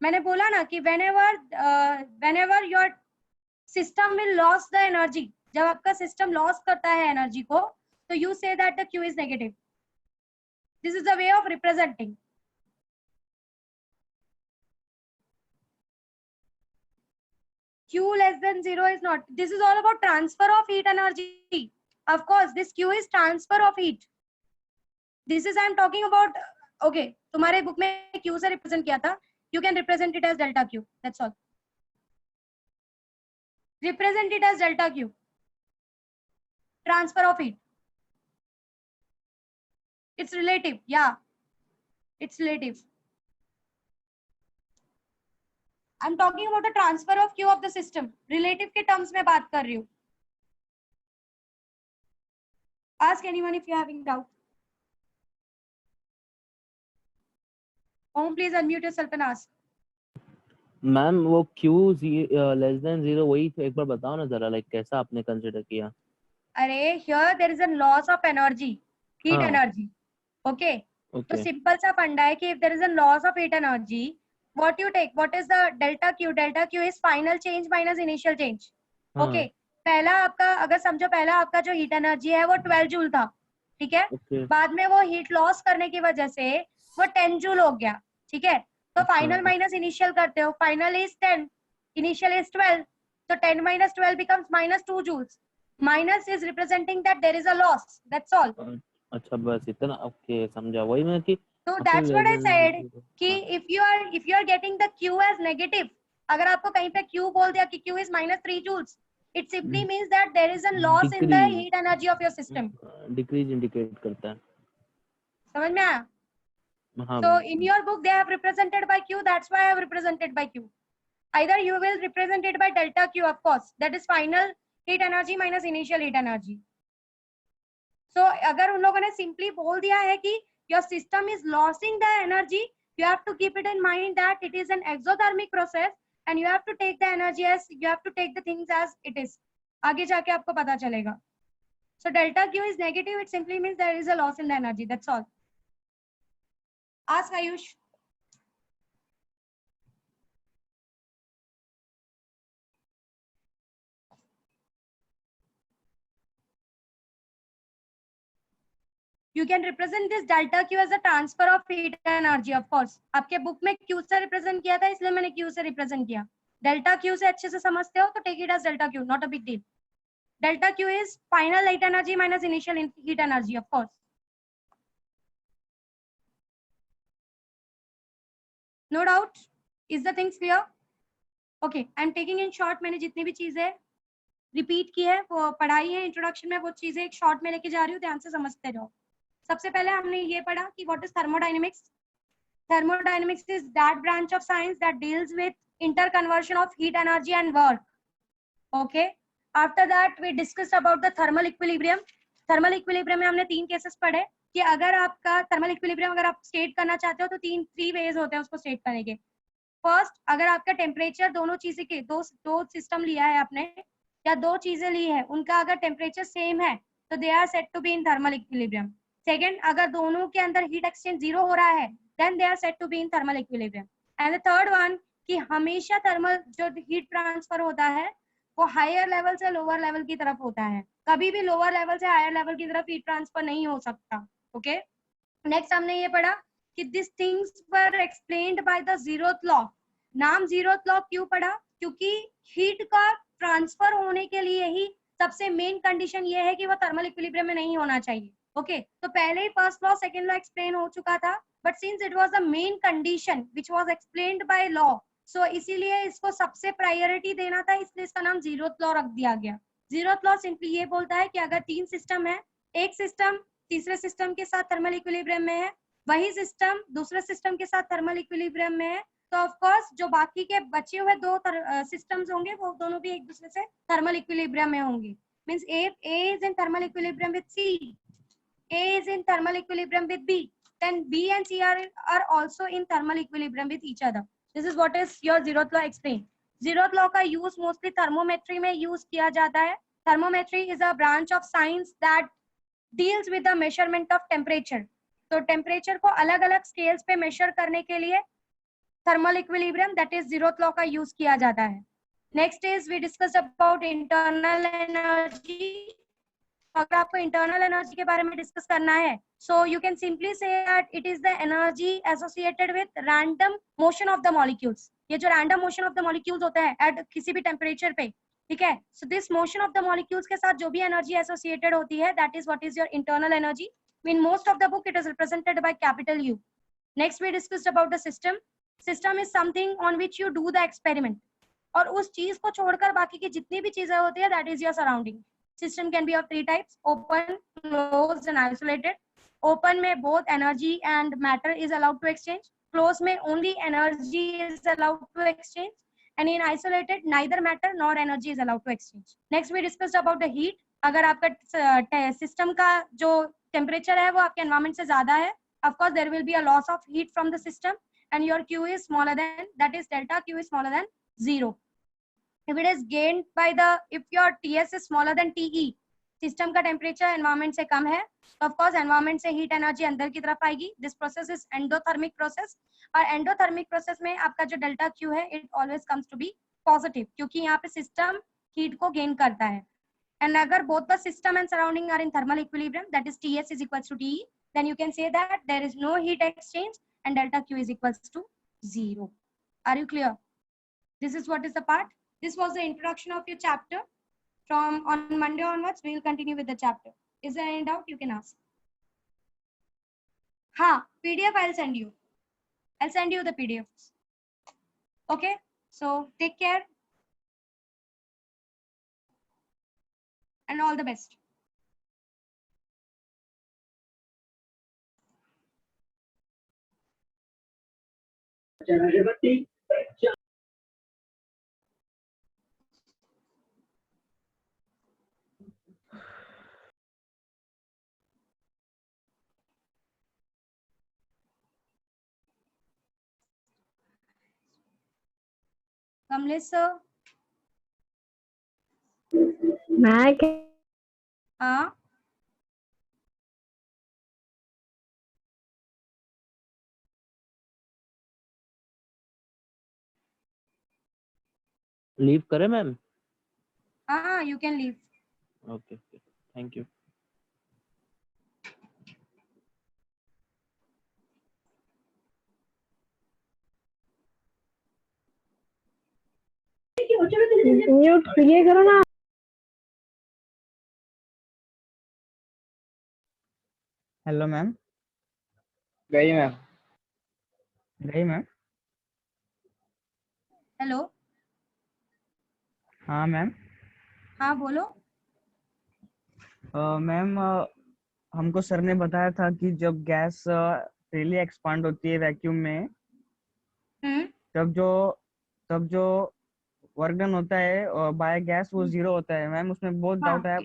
मैंने बोला ना कि whenever your system will lose the energy, जब आपका सिस्टम लॉस करता है एनर्जी को, तो you say that the Q is negative. This is the way of representing. Q less than 0 is not. This is all about transfer of heat energy. Of course, this Q is transfer of heat. This is I am talking about. Okay, तुम्हारे book में Q से represent किया था. You can represent it as delta Q. That's all. Represent it as delta Q. Transfer of heat. It's relative. Yeah, it's relative. I'm talking about the transfer of Q of the system. Relative के terms में बात कर रही हूँ. Ask anyone if you're having doubt. Om, please unmute yourself and ask. Ma'am वो Q less than 0 वही एक बार बताओ ना जरा, लाइक कैसा आपने कंसीडर किया? अरे here there is a loss of energy, heat energy. Okay. तो सिंपल सा फंडा है कि if there is a loss of heat energy, what you take, what is the delta Q? Delta Q is final change minus initial change. Okay. पहला आपका, अगर समझो पहला आपका जो हीट एनर्जी है वो 12 जूल था, ठीक है? बाद में वो हीट लॉस करने की वजह से वो 10 जूल हो गया, ठीक है? तो फाइनल माइनस इनिशियल करते हो, फाइनल इज 10, इनिशियल इज 12, तो 10 minus 12 becomes minus 2 joules. Minus is representing that there is a loss. That's all. अच्छा बस इतना, ओके समझा। वही मैं कि So that's what I said कि if you are getting the Q as negative, अगर आपको कहीं पे Q बोल दिया कि Q is minus 3 joules, it simply means that there is a loss in the heat energy of your system. Decrease indicate करता है। समझ में आया? हाँ। So in your book they have represented by Q. That's why I have represented by Q. Either you will represent it by delta Q, of course, that is final heat energy minus initial heat energy. So अगर उन लोगों ने simply बोल दिया है कि your system is losing the energy, You have to keep it in mind that it is an exothermic process and you have to take the energy as, you have to take the things as it is. आगे जाके आपको पता चलेगा. So delta Q is negative. It simply means there is a loss in the energy. That's all. Ask Ayush. You can represent this delta Q as a transfer of heat energy. Of course, आपके book में Q से represent किया था, इसलिए मैंने Q से represent किया. Delta Q से अच्छे से समझते हो तो take it as delta Q, not a big deal. Delta Q is final light energy minus initial heat energy, of course. No doubt. Is the things clear? Okay, I'm taking in short. मैंने जितनी भी चीजें repeat की है, वो पढ़ाई है introduction में, वो चीजें एक शॉर्ट में लेके जा रही हूँ, ध्यान से समझते रहो. सबसे पहले हमने ये पढ़ा कि what is thermodynamics. Thermodynamics is that branch of science that deals with interconversion of heat energy and work. Okay. After that we discussed about the thermal equilibrium. Thermal equilibrium में हमने 3 केसेस पढ़े कि अगर आपका थर्मल इक्विलिब्रियम अगर आप state करना चाहते हो तो 3 वेज होते हैं उसको स्टेट करने के. फर्स्ट, अगर आपका टेम्परेचर दोनों चीजें के दो सिस्टम लिया है आपने या 2 चीजें ली है, उनका अगर टेम्परेचर सेम है तो they are said to be in thermal equilibrium. Second, अगर दोनों के अंदर हीट एक्सचेंज 0 हो रहा है then they are said to be in thermal equilibrium. And the third one कि हमेशा थर्मल जो हीट ट्रांसफर होता है वो हायर लेवल से लोअर लेवल की तरफ होता है, कभी भी लोअर लेवल से हायर लेवल की तरफ हीट ट्रांसफर नहीं हो सकता. ओके. नेक्स्ट हमने ये पढ़ा कि this things were explained by the zeroth law. नाम जीरोथ लॉ क्यों पढ़ा? क्योंकि हीट का ट्रांसफर होने के लिए ही सबसे मेन कंडीशन ये है कि वो थर्मल इक्विलिब्रियम में नहीं होना चाहिए. ओके. तो पहले ही first law second law explain हो चुका था, but since it was the main condition which was explained by law, so इसीलिए इसको सबसे प्रायोरिटी देना था, इसलिए इसका नाम जीरोथ लॉ रख दिया गया. जीरोथ लॉ सिंपली ये बोलता है कि अगर 3 सिस्टम है, एक सिस्टम तीसरे सिस्टम के साथ थर्मल इक्विलिब्रियम में है, वही सिस्टम दूसरे सिस्टम के साथ थर्मल इक्विलिब्रियम में है, तो ऑफ कोर्स जो बाकी के बचे हुए 2 सिस्टम्स होंगे वो दोनों भी एक दूसरे से थर्मल इक्विलिब्रियम में होंगे. Means A is in thermal equilibrium with C, A is in thermal equilibrium with B, then B and C are also in thermal equilibrium with each other. This is what is your zeroth law explained. Zeroth law का use mostly thermometry में use किया जाता है. Thermometry is a branch of science that deals with the measurement of temperature. तो temperature को अलग-अलग scales पे measure करने के लिए thermal equilibrium, that is zeroth law का use किया जाता है. Next is we discussed about internal energy. अगर आपको इंटरनल एनर्जी के बारे में डिस्कस करना है, so you can simply say that it is the energy associated with random motion of the molecules. ये जो random motion of the molecules होता है एट किसी भी टेम्परेचर पे, ठीक है. So this motion of the molecules के साथ जो भी एनर्जी एसोसिएटेड होती है, that is what is your internal energy. In most of the book it is represented by capital U. Next we discussed about the system. System is something on which you do the experiment, और उस चीज को छोड़कर बाकी की जितनी भी चीजें होती है that is your surrounding. System can be of 3 types: open, closed and isolated. Open में both energy and matter is allowed to exchange. Closed में only energy is allowed to exchange. And in isolated, neither matter nor energy is allowed to exchange. Next we discussed about the heat. अगर आपका system का जो temperature है वो आपके environment से ज़्यादा है, of course there will be a loss of heat from the system and your Q is smaller than, that is delta Q is smaller than 0. If it is gained by the, if your TS is smaller than TE, system का temperature environment से कम है, तो of course environment से heat energy अंदर की तरफ आएगी. This process is endothermic process, और एंडोथर्मिक प्रोसेस में आपका जो डेल्टा क्यू है it always comes to be positive, क्योंकि यहाँ पे सिस्टम हीट को गेन करता है. एंड अगर both the system and surrounding are in thermal equilibrium, that is TS is equals to TE, then you can say that there is no heat exchange and delta Q is equals to 0. Are you clear? This is what is the part. This was the introduction of your chapter. From on Monday onwards, we will continue with the chapter. Is there any doubt? You can ask. हाँ, PDF I'll send you. I'll send you the PDFs. Okay. So take care and all the best. Kamlesh sir. मैं हाँ leave करें ma'am? हाँ, you can leave. Okay, thank you. Mute ये करो ना। Hello ma'am. गई ma'am. गई मैम। हेलो। हाँ मैम। हाँ बोलो। मैम हमको सर ने बताया था कि जब गैस फ्रीली एक्सपांड होती है वैक्यूम में, हम्म। तब जो वर्क डन होता है बाय गैस वो 0 होता है। मैम उसमें बहुत हाँ। डाउट है।